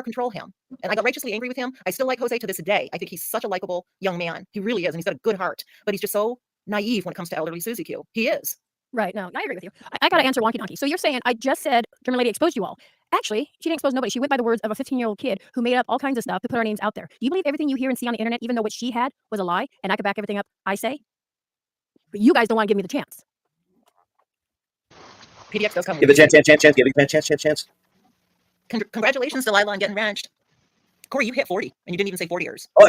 control him, and I got righteously angry with him. I still like Jose to this day. I think he's such a likable young man. He really is, and he's got a good heart. But he's just so naive when it comes to elderly Susie Q. He is. Right. No, I agree with you. I got to answer Wonky Donkey. So you're saying I just said German lady exposed you all. Actually, she didn't expose nobody. She went by the words of a 15-year-old kid who made up all kinds of stuff to put our names out there. Do you believe everything you hear and see on the internet, even though what she had was a lie, and I could back everything up I say? But you guys don't want to give me the chance. PDX does come. Give it a chance. Give it a chance. Congratulations, Delilah, on getting wrenched. Corey, you hit 40, and you didn't even say 40 years. Oh,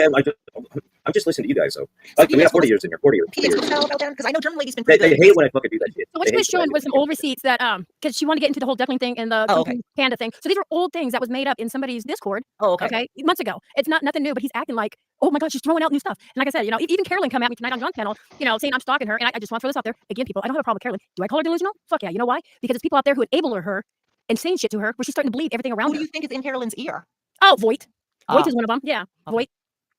I'm just listening to you guys, so. We got 40 years in here. 40 years. PDX, what's about that? Because I know German lady's been They pretty good. hate when I fucking do that shit. So what They she was hate when I showing do was some that old shit. receipts that because she wanted to get into the whole duckling thing and the Oh, okay. panda thing. So these are old things that was made up in somebody's Discord. Oh, okay. Okay, months ago. It's not nothing new, but he's acting like, oh my God, she's throwing out new stuff. And like I said, even Carolyn come at me tonight on John's panel, saying I'm stalking her. And I just want to throw this out there again, people. I don't have a problem with Carolyn. Do I call her delusional? Fuck yeah. You know why? Because it's people out there who enable her and saying shit to her where she's starting to believe everything around Who her. do you think is in Carolyn's ear? Oh, Voight. Voight Ah. is one of them. Yeah, Okay. Voight.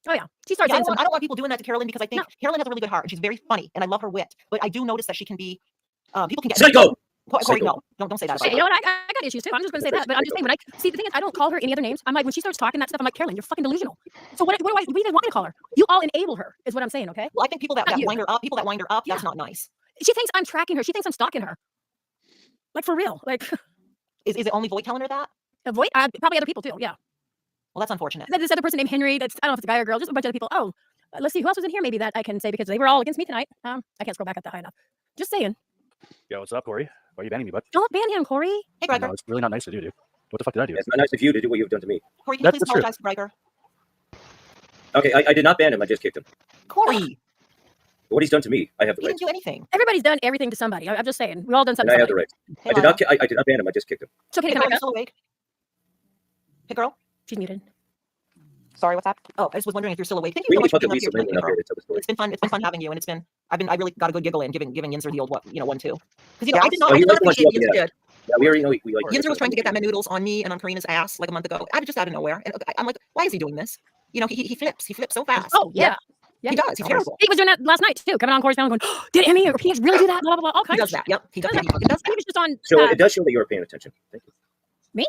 Oh yeah, she starts Yeah, I saying don't, some. I don't want people doing that to Carolyn because I think Carolyn has a really good heart and she's very funny and I love her wit. But I do notice that she can be, people can get. Psycho! Corey, Psycho. no, don't say that. Hey, About you her. know what? I got issues too. I'm just going to say that. But I'm just saying, when I see the thing is, I don't call her any other names. I'm like, when she starts talking that stuff, I'm like, Carolyn, you're fucking delusional. So what do you guys want me to call her? You all enable her, is what I'm saying. Okay. Well, I think people that Not you. wind her up, that's not nice. She thinks I'm tracking her. She thinks I'm stalking her. Like for real. Like Is it only Voight telling her that? avoid probably other people too. Yeah. Well, that's unfortunate. Then this other person named Henry. That's I don't know if it's a guy or a girl. Just a bunch of other people. Oh, let's see who else was in here. Maybe that I can say because they were all against me tonight. I can't scroll back up that high enough. Just saying. Yo, what's up, Corey? Why are you banning me, bud? Don't ban him, Corey. Hey, Riker. No, it's really not nice to do, dude. What the fuck did I do? It's not nice of you to do what you've done to me. Corey, can you That's please the truth. apologize to Riker? Okay, I did not ban him. I just kicked him. Corey, What he's done to me, I have the he right. didn't do anything. Everyody done everything to somebody. I'm just saying. We all done And something. I To have the somebody. right. Hey, I did Lila. not ban him. I just kicked him. So can Hey, you girl, come are you back up? still awake? Hey, girl. She's muted. Sorry, what's that? Oh, I just was wondering if you're still awake. Thank We you so need much for fucking being up Lisa here tonight, Lindland up girl. here to tell the story. It's been fun. It's been fun having you, and I really got a good giggle in giving Yinzer the old 1-2. Because Yeah. I did not Oh, you like the one appreciate she Yinzer opened, did. Yeah, we already know we like. Yinzer was trying to get that noodles on me and on Karina's ass like a month ago. Just out of nowhere, and I'm like, why is he doing this? He flips. He flips so fast. Oh yeah. He does. He's terrible. He was doing that last night too. Coming on Corey's channel going, oh, did Emmy or PX really do that? Blah blah blah. All He kinds does of that. shit. Yep. He does. He fucking does He that. was just on. So it does show that you were paying attention. Thank you. Me?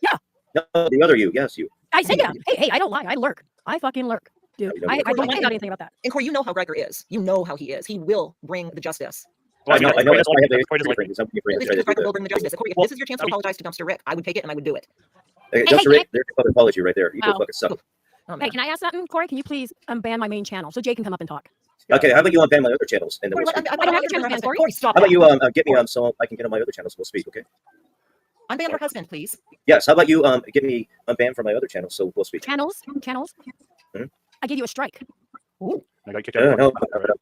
Yeah. No, the other you. Yes, you. I said yeah. Hey, I don't lie. I lurk. I fucking lurk, dude. you know I you don't lurk. lie about anything about that. And Corey, you know how Gregor is. You know how he is. He will bring the justice. I know. Corey That's doesn't why I have like me. the Corey doesn't like me. friends. I'm friends. Because Gregor will bring the justice. Corey, if this is your chance to apologize to Dumpster Rick, I would take it and I would do it. Dumpster Rick, there's a fucking apology right there. You go Wow. fucking suck. Oh, Hey, man. can I ask something, Corey? Can you please ban my main channel so Jay can come up and talk? Okay, how about you unban my other channels and then Corey, we'll speak? I'm I don't have your your husband. Corey. Corey, stop. How about that. you get me on so I can get on my other channels? We'll speak. Okay. Unban your husband, please. Yes. How about you get me unbanned from my other channels so we'll speak? Channels. Hmm? I give you a strike. I got kicked out. No,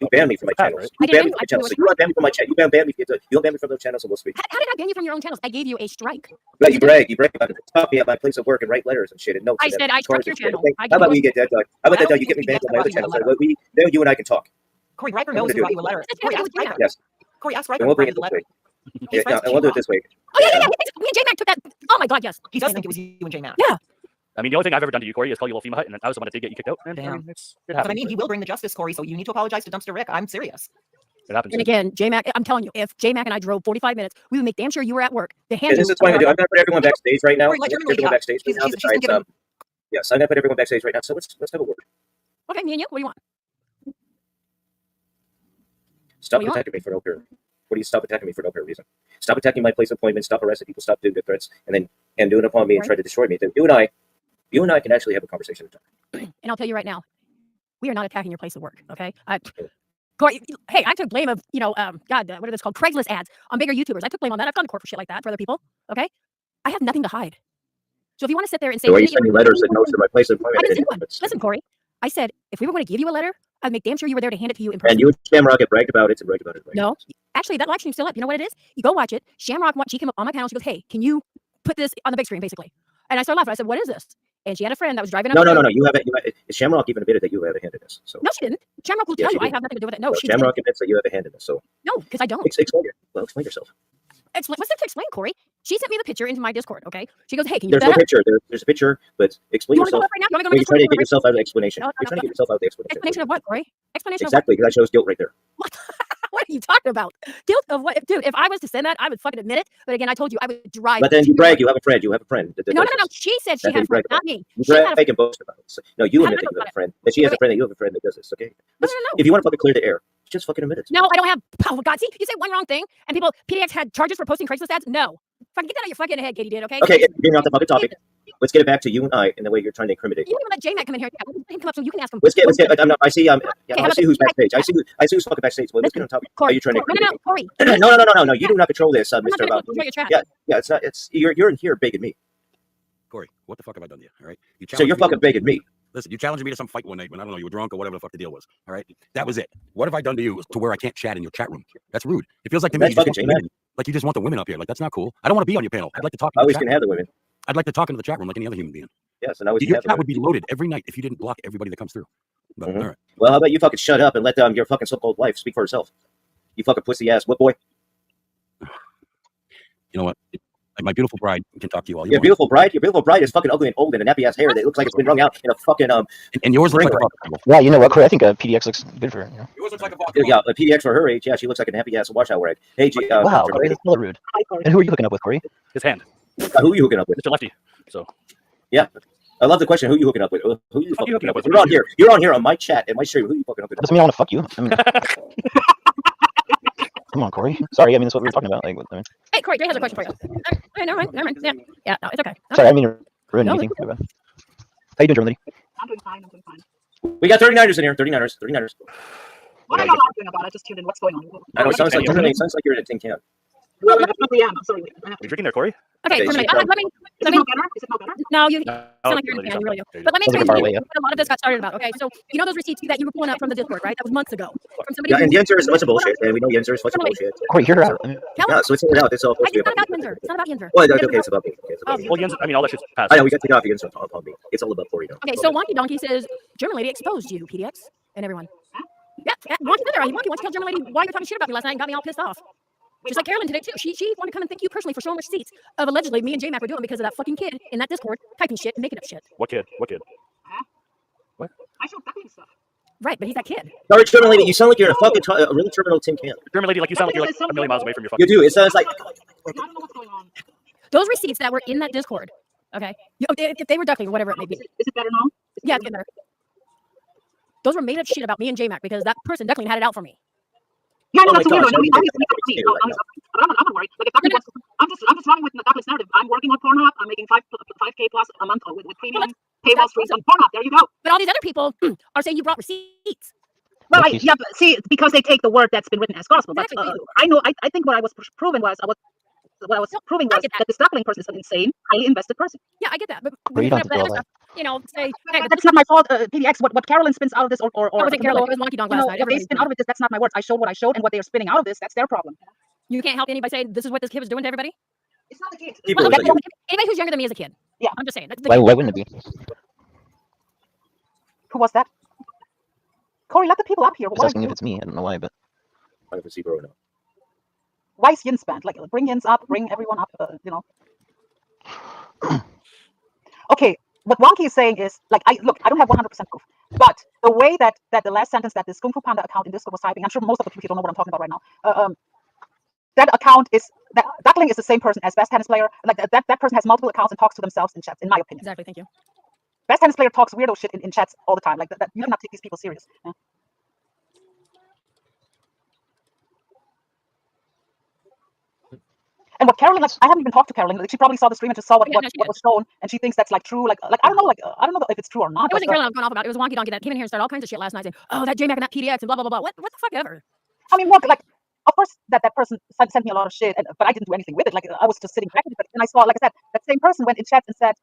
you banned me from my channels. I You didn't banned me ban from my you. channels. So you unbanned me from my channel. You unbanned me. You unbanned me from those channels and we'll speak. How did I ban you from your own channels? I gave you a strike. But you brag about it. Stop me at my place of work and write letters and shit and notes. I and said then I struck cards your and shit, channel. okay? I How give about you we get that done? How about that done? You get me Yes, banned from my other I channels. will. So then you and I can talk. Corey, Riker I'm knows gonna who do got it. you a letter. That's Corey, what ask I would do. Riker. Yes. Corey, ask Riker And we'll who bring brought it you the this letter. way. He's Yeah, friends and we'll do it this way. Oh yeah. Me and J Mac took that. Oh my God, yes. He does think it was you and J Mac. Yeah. I mean, the only thing I've ever done to you, Corey, is call you a little FEMA hut, and I was the one that did get you kicked out. And Damn. I mean, it But happens. I mean, he will bring the justice, Corey. So you need to apologize to Dumpster Rick. I'm serious. It happens. And again, J Mac, I'm telling you, if J Mac and I drove 45 minutes, we would make damn sure you were at work. The hand And this is what I'm gonna do. I'm gonna put everyone backstage right now. Corey, let I'm your gonna put everyone lady backstage She's- right now. she's been Besides, given- yes, I'm gonna put everyone backstage right now. So let's have a word. Okay, me and you. What do you want? Stop What do you want? attacking me for no apparent. What do you stop attacking me for no apparent reason? Stop attacking my place of appointment. Stop arresting people. Stop doing the threats and doing it upon me and Right. try to destroy me. Then you and I can actually have a conversation. And I'll tell you right now, we are not attacking your place of work. Okay. Corey, hey, I took blame of, what are this called? Craigslist ads on bigger YouTubers. I took blame on that. I've gone to court for shit like that for other people. Okay. I have nothing to hide. So if you want to sit there and say, The way you send me letters and notes to my place of I employment. didn't and- send one. Listen, Corey, I said, if we were going to give you a letter, I'd make damn sure you were there to hand it to you in person. And you and Shamrock have bragged about it and bragged about it. Right? No, actually, that live stream's still up. You know what it is? You go watch it. Shamrock, she came up on my panel. She goes, hey, can you put this on the big screen, basically? And I started laughing. I said, what is this? And she had a friend that was driving up. No. the road. You haven't. Shamrock even admitted that you have a hand in this. So No, she didn't. Shamrock will Yes, tell she you I did. have nothing to do with it. No, no, she Shamrock didn't. admits that you have a hand in this. So No, because I don't. explain yourself. What's there to explain, Corey? She sent me the picture into my Discord, okay? She goes, hey, can you There's do no that? picture. There's a picture, but explain You want to go yourself. up right now? You want to go When to you're trying to get Discord? yourself out of the explanation. No, You're trying to get yourself out of the explanation. Explanation of what, Corey? Explanation Exactly, because I shows guilt right there. of what? What are you talking about? Guilt of what? Dude, if I was to send that, I would fucking admit it. But again, I told you I would drive. But then to you your brag. work. You have a friend. You have a friend. No. She said she That's had a what friend, you brag not me. You She had a brag and boast about it. So, no, you How admit did I that you boast have a friend. That she has a Wait. friend. That you have a friend that does this. Okay. No. If you want to fucking clear the air, just fucking admit it. No, I don't have. Oh God, see, you say one wrong thing, and people PDX had charges for posting Craigslist ads. No, fucking get that out of your fucking head, Katie. Did okay? Okay, getting off the fucking topic. Let's get it back to you and I and the way you're trying to incriminate. You don't even let J Mac come in here. Yeah, let him come up so you can ask him. Let's get. I'm not. I see. how I about see who's this? backstage. I see who's fucking backstage. Well, let's get on topic. Are Corey, you trying to no, incriminate Corey. me? No. You do not control this, I'm not Mr. trying to About. control your chat. Yeah. It's not. It's you're in here begging me. Corey, what the fuck have I done to you? All right. You So you're challenged me fucking begging me. Listen, you challenged me to some fight one night when I don't know you were drunk or whatever the fuck the deal was. All right. That was it. What have I done to you to where I can't chat in your chat room? That's rude. It feels like to me That's you just fucking want the women, like you just want the women up here. Like that's not cool. I don't want to be on your panel. I'd like to talk. I In the always chat can room. have the women. I'd like to talk into the chat room like any other human being. Yes, and I always Your have the chat women. would be loaded every night if you didn't block everybody that comes through. But Mhm. all right. Well, how about you fucking shut up and let your fucking so-called wife speak for herself? You fucking pussy ass what boy? You know what? My beautiful bride can talk to you all you Your want. beautiful bride is fucking ugly and old and a nappy ass hair that looks like it's been wrung out in a fucking And yours looks like a Ring fuck. Yeah, you know what, Corey? I think PDX looks good for her. You know? Yours looks like a fuck. yeah, a PDX for her age. Yeah, she looks like a nappy ass washout rag. Hey, Wow, Corey, that's a little rude. And who are you hooking up with, Corey? His hand, who are you hooking up with? Mr. Lefty. So Yeah, I love the question. Who you hooking up with? Who you Fuck fucking you hooking up with? with? You're on here. You're on here on my chat and my stream. Who you fucking hooking That up doesn't mean I want to fuck you. I mean, come on, Corey. Sorry, I mean that's what we were talking about. Like, I mean, Hey, Corey, Jay has a question for you. Okay, never mind. Yeah, no, it's okay. sorry, I mean to ruin No, anything. How you doing, German lady? I'm doing fine. with? We got 39ers in here. 39ers. What are y'all arguing about? I just tuned in. What's going on? I know it sounds like Yeah. you're in a tin can. Well, I probably am. I'm sorry. I have Are you drinking there, Corey? Okay, Okay, for a so minute. you Let me. Is Let it me. no better? Is it no better? No, you No, sound like you're really in a band. You really do. there you But let me Those are explain far to away, you yeah. what a lot of this got started about. Okay, so you know those receipts that you were pulling up from the Discord, right? That was months ago from somebody. Yeah, and who- Yenzer is a bunch of bullshit, and we know Yenzer is a bunch of bullshit. Corey, hear her out. I mean, Tell Yeah, him. so it's out. It's all supposed to be It's not about about me. Yenzer. It's not about Yenzer. Well, okay, it's about me. Okay, it's about me. Well, Yenzer, I mean, all that shit's past. I know we got to take off Yenzer upon me. It's all about Corey now. Okay, so Wonky Donkey says German lady exposed you, PDX, and everyone. Yeah, Wonky said there. Wonky wants to tell German lady why you're talking shit about me last night and got me all pissed off. Just like Carolyn today too. She wanted to come and thank you personally for showing receipts of allegedly me and J Mac were doing because of that fucking kid in that Discord typing shit and making up shit. What kid? What kid? I showed duckling stuff. Right, but he's that kid. Sorry, German lady, you sound like you're in a fucking a really terminal tin can. German lady, like you sound like you're like a million miles away from your You fucking. do. It sounds like. I don't know what's going on. Those receipts that were in that Discord, okay, if they were duckling or whatever it may be. Is it better now? Yeah, it's getting better. Those were made up shit about me and J Mac because that person duckling had it out for me. Yeah, no, Oh my that's a weird gosh, one. I mean, Now he's that's me. weird right But I'm not worried. Like if Duckling wants to, I'm just running with the Duckling's narrative. I'm working on Pornhub. I'm making 5K plus a month with premium paywall streams on Pornhub. There you go. But all these other people are saying you brought receipts. Well, Well, yeah, but see, because they take the word that's been written as gospel. But Exactly. I know. I think what I was proving was that this Duckling person is an insane, highly invested person. Yeah, I get that. But Well, you when don't you have put to do up all that other stuff, you know, say, hey, But that's not my fault, PDX. What Carolyn spins out of this, or that wasn't Carolyn, it was Wonky Donk you last know, night. what they Everybody spin did. out of it. That's not my words. I showed what I showed, and what they're spinning out of this, that's their problem. You can't help anybody say this is what this kid was doing to everybody. It's not the case. People Well, is okay, like you. anybody who's younger than me is a kid. Yeah. I'm just saying. That's why wouldn't it be? Who was that? Corey, let the people up here. Just asking if it's me. I don't know why, but I have a zebra now. Why is Yin's banned? Like, bring Yin's up, bring everyone up, you know. Okay, what Wonky is saying is, like, I don't have 100% proof, but the way that the last sentence that this Kung Fu Panda account in Discord was typing, I'm sure most of the people don't know what I'm talking about right now. That account is, that Duckling is the same person as Best Tennis Player. Like, that person has multiple accounts and talks to themselves in chats, in my opinion. exactly. Thank you. Best Tennis Player talks weirdo shit in chats all the time. Like, that you cannot take these people serious. Yeah. And what Carolyn, like, I haven't even talked to Carolyn. Like, she probably saw the stream and just saw what was shown, and she thinks that's like true. Like I don't know, I don't know if it's true or not. It wasn't Carolyn I was going off about. It was Wonky Donkey that came in here and started all kinds of shit last night saying, oh, that J Mac and that PDX and blah blah blah blah. What the fuck ever. I mean, look, like, of course that person sent me a lot of shit, but I didn't do anything with it. Like, I was just sitting back, and I saw, like I said, that same person went in chat and said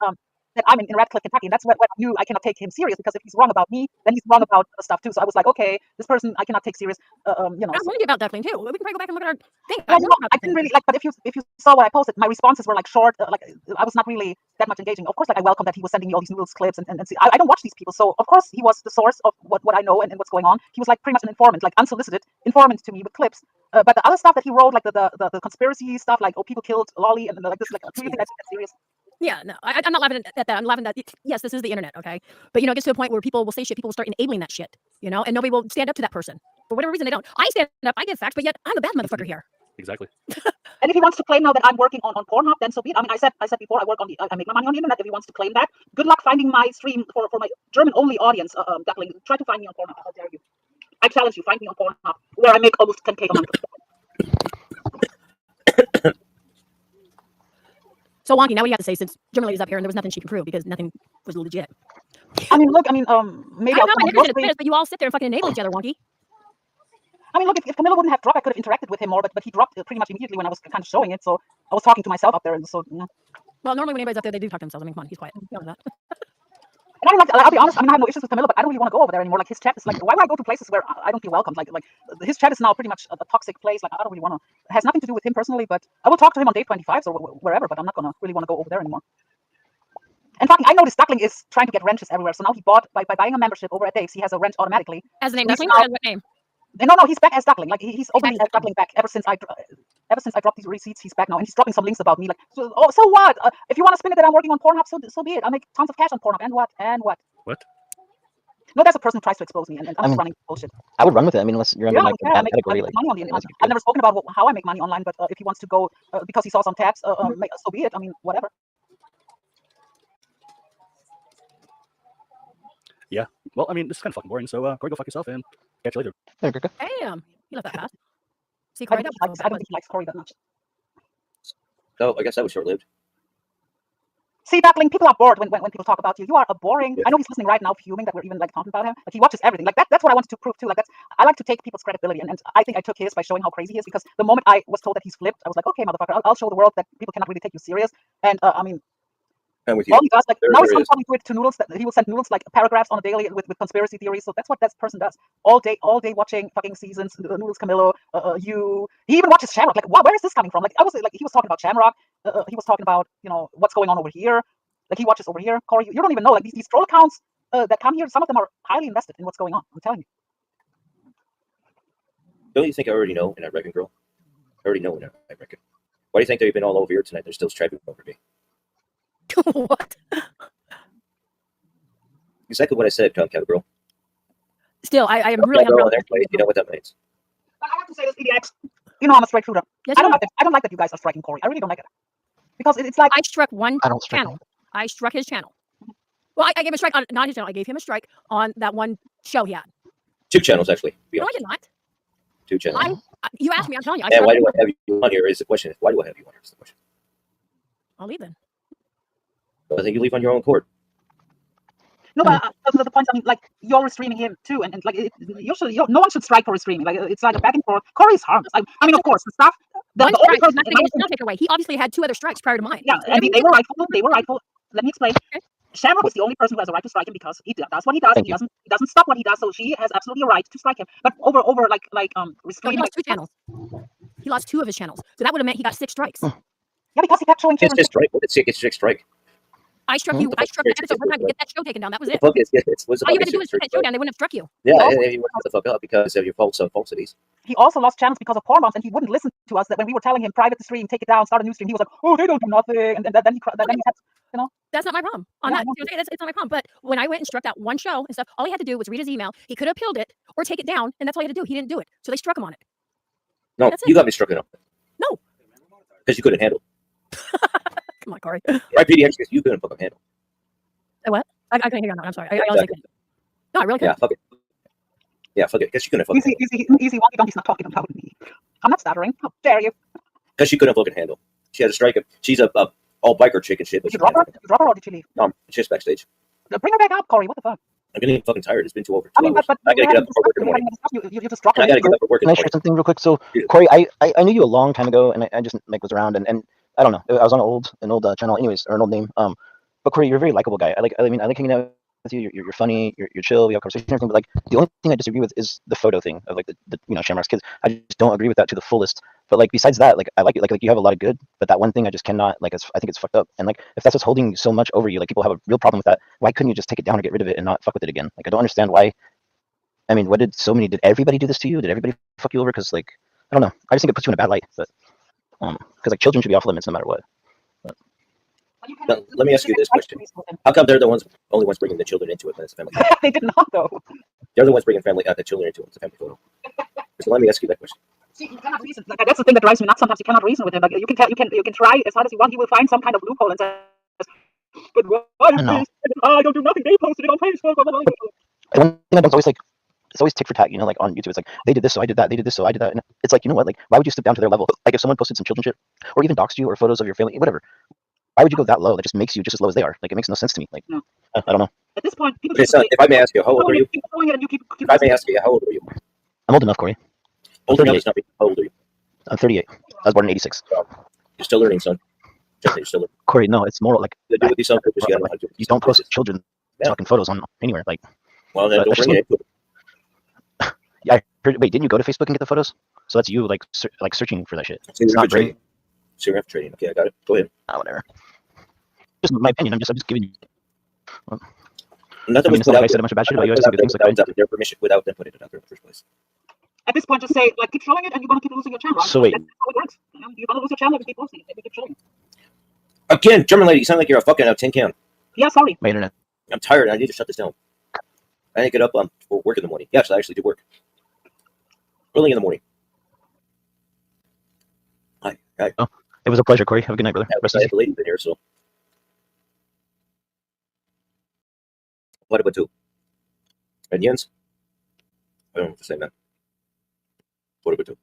that I'm in Radcliffe, Kentucky, and that's when I knew I cannot take him serious, because if he's wrong about me, then he's wrong about other stuff too. So I was like, okay, this person I cannot take serious. You know. I warned you about Duckling too. We can probably go back and look at our thing. Yeah, you know, I didn't really like, but if you saw what I posted, my responses were like short. Like, I was not really that much engaging. Of course, like, I welcome that he was sending me all these noodles clips and see, I don't watch these people, so of course he was the source of what I know and what's going on. He was like pretty much an informant, like unsolicited informant to me with clips. But the other stuff that he wrote, like the conspiracy stuff, like, oh, people killed Lolly and like this, like, do you think that's serious? Yeah, no, I'm not laughing at that. I'm laughing at, yes, this is the internet, okay? But, you know, it gets to a point where people will say shit, people will start enabling that shit, you know, and nobody will stand up to that person. For whatever reason, they don't. I stand up, I give facts, but yet I'm the bad motherfucker here. Exactly. And if he wants to claim now that I'm working on Pornhub, then so be it. I mean, I said before, I work on I make my money on the internet. If he wants to claim that, good luck finding my stream for my German-only audience. Duckling, try to find me on Pornhub. How dare you? I challenge you, find me on Pornhub, where I make almost 10K a month. So, Wonky, now what do you have to say, since German lady's up here and there was nothing she could prove because nothing was legit? I mean, look, maybe I I'll don't know, come my on nigger's your in stream. a but you all sit there and fucking enable each other, Wonky. I mean, look, if Camilla wouldn't have dropped, I could have interacted with him more, but he dropped pretty much immediately when I was kind of showing it. So I was talking to myself up there, and so, yeah. Well, normally when anybody's up there, they do talk to themselves. I mean, come on, he's quiet. You know that. And I don't like, I'll be honest, I mean, I have no issues with Camilla, but I don't really want to go over there anymore. Like, his chat is like, why would I go to places where I don't feel welcome? Like his chat is now pretty much a toxic place. Like, I don't really want to. It has nothing to do with him personally, but I will talk to him on day 25 or wherever. But I'm not gonna really want to go over there anymore. And fucking, I noticed Duckling is trying to get wrenches everywhere. So now he bought by buying a membership over at Dave's, he has a wrench automatically. As the name He's Duckling, now- or as what name? No, he's back as Duckling. Like, he's openly back as Duckling back ever since I dropped these receipts. He's back now, and he's dropping some links about me. Like, so what? If you want to spin it that I'm working on Pornhub, so be it. I'll make tons of cash on Pornhub. And what? What? No, there's a person who tries to expose me, and I'm just running bullshit. I would run with it. I mean, unless you're under Yeah, like I a bad make category, money on the internet. like, I've never spoken about how I make money online, but if he wants to go because he saw some tabs, so be it. I mean, whatever. Yeah. Well, I mean, this is kind of fucking boring. So, Corey, go fuck yourself and catch you later. There we go. Damn, you left that fast. See, I Corey, don't that was think he likes Corey that much. So I guess that was short lived. See, Duckling, people are bored when people talk about you. You are a boring. I know he's listening right now, fuming that we're even like talking about him. Like he watches everything. Like that's what I wanted to prove too. Like I like to take people's credibility, and I think I took his by showing how crazy he is. Because the moment I was told that he's flipped, I was like, okay, motherfucker, I'll show the world that people cannot really take you serious. And I mean, I'm with you. all he does, like There- now he's there is. talking to Noodles. That he will send Noodles like paragraphs on a daily with conspiracy theories. So that's what that person does all day watching fucking seasons. Noodles, Camillo, you. He even watches Shamrock. Like, wow, where is this coming from? Like, I was like, he was talking about Shamrock. He was talking about what's going on over here. Like he watches over here. Corey, you don't even know. Like these troll accounts that come here, some of them are highly invested in what's going on. I'm telling you. Don't you think I already know in that reckon, girl? I already know in that reckon. Why do you think they've been all over here tonight? They're still striping over me. What? Exactly what I said, Cowgirl. Still, I am really Cowgirl having on their place. You know what that means. But I have to say this, EDX. You know I'm a straight shooter. Yes, I you don't are. like that. I don't like that you guys are striking Corey. I really don't like it because it's like I struck one I don't strike channel. I struck his channel. Well, I gave him a strike on not his channel. I gave him a strike on that one show he had. 2 channels, actually. Be No, I honest. did not. 2 channels. You asked me. I'm telling you. I And struck why do him. I have you on here is the question. Why do I have you on here is the question. I'll leave then. Well, I think you leave on your own accord. no, but those are the points. I mean, like you're streaming him too, and like no one should strike for streaming. Like it's like a back and forth. Corey's harmless. I mean, of course, the stuff. The One only strike. person, Not in to my get his opinion, channel taken away. He obviously had 2 other strikes prior to mine. yeah, So and every- they were rightful. They were rightful. Let me explain. Okay. Shamrock is the only person who has a right to strike him because he does what he does. Thank He you. doesn't stop what he does, so she has absolutely a right to strike him. But over No, he restraining. lost 2 channels. He lost 2 of his channels. So that would have meant he got 6 strikes. Yeah, because he kept showing It's children. just strike. It's 6 strike. I struck you. I struck that episode one time to get that show taken down. That was The it. fuck is what's the All you fuck had to do was is take that show down. They wouldn't have struck you. Yeah, also- and you went the fuck up because of your falsities. He also lost channels because of porn bombs, and he wouldn't listen to us. That when we were telling him private the stream, take it down, start a new stream, he was like, "Oh, they don't do nothing," and then he had, That's not my problem. On Yeah, that, I know. it's not my problem. But when I went and struck that one show and stuff, all he had to do was read his email. He could have appealed it or take it down, and that's all he had to do. He didn't do it, so they struck him on it. No, That's it. you got me struck up. No. Because you couldn't handle. Come on, Corey. Right, PDX, because you couldn't fucking handle. I couldn't hear you on that. I'm sorry. I honestly couldn't. No, I really couldn't. Yeah, fuck it. Yeah, fuck it. Because you couldn't fucking handle. easy. Wonky Donkey's not talking about me. I'm not stuttering. How dare you? Because she couldn't fucking handle. She had to strike him. She's a all biker chick and shit. But Did you she drop her? can't Did you drop her or did you leave? No, it's just backstage. Bring her back up, Corey. What the fuck? I'm getting fucking tired. It's been over 2 I mean, hours. but I gotta get up for work in the morning. You just drop her. I gotta get up for work in Can the I share morning. something real quick? So, Yeah. Corey, I knew you a long time ago, and I just like was around, and I don't know. I was on an old channel, anyways, or an old name. But Corey, you're a very likable guy. I like hanging out with you. You're funny. You're chill. We have conversation and everything. But like the only thing I disagree with is the photo thing of like the Shamrock's kids. I just don't agree with that to the fullest. But like besides that, like I like it. Like you have a lot of good. But that one thing I just cannot like. I think it's fucked up. And like if that's what's holding so much over you, like people have a real problem with that. Why couldn't you just take it down or get rid of it and not fuck with it again? Like I don't understand why. I mean, did everybody do this to you? Did everybody fuck you over? Because like I don't know. I just think it puts you in a bad light. But because like children should be off limits no matter what. Now, let me ask you this question. How come they're the only ones bringing the children into it when it's a family? They did not though. They're the ones bringing the children into it. It's a family photo. So let me ask you that question. See, you cannot reason. Like, that's the thing that drives me nuts. Sometimes you cannot reason with him. Like you can try as hard as you want. He will find some kind of loophole and says, "But why is I know. this? I don't do nothing. They posted it on Facebook." Blah, blah, blah. And one thing I don't always like. It's always tick for tack, like on YouTube. It's like they did this, so I did that. They did this, so I did that. And it's like, you know what? Like, why would you step down to their level? Like, if someone posted some children shit, or even doxed you, or photos of your family, whatever, why would you go that low? That just makes you just as low as they are. Like, it makes no sense to me. Like, No. I don't know. At this point, people Okay, just son, say, if I may ask you, how old are you? Keep doing it and you keep If I may ask you, how old are you? I'm old enough, Corey. Old enough is not being how old are you? I'm 38. I was born in '86. You're still learning, son. You're still learning. Corey, no, it's more like You do with these some purpose. You gotta know how to do it. you don't post children fucking photos on anywhere. Like, Well, then but don't that's bring it into it. yeah, I heard, wait, didn't you go to Facebook and get the photos? So that's you like searching for that shit. So you're not trading. So you're trading. Okay, I got it. Go ahead. Whatever. Just my opinion. I'm just giving you. Nothing I mean, was it's not put like out I said a bunch of bad shit about you. I just said good things. without their permission, without them putting it out there in the first place. At this point, just say, like, keep showing it and you're going to keep losing your channel. So wait. That's how it works. You're going to lose your channel if you keep posting it. If you keep showing it. Again, German lady, you sound like you're a fucking tin can. Yeah, sorry. My internet. I'm tired. I need to shut this down. I need to get up for work in the morning. Yes, I actually do work. Early in the morning. Hi. Oh, it was a pleasure, Corey. Have a good night, brother. Rest I easy. have the lady in here, so. What about two? And Jens? I don't know what to say, man. What about two?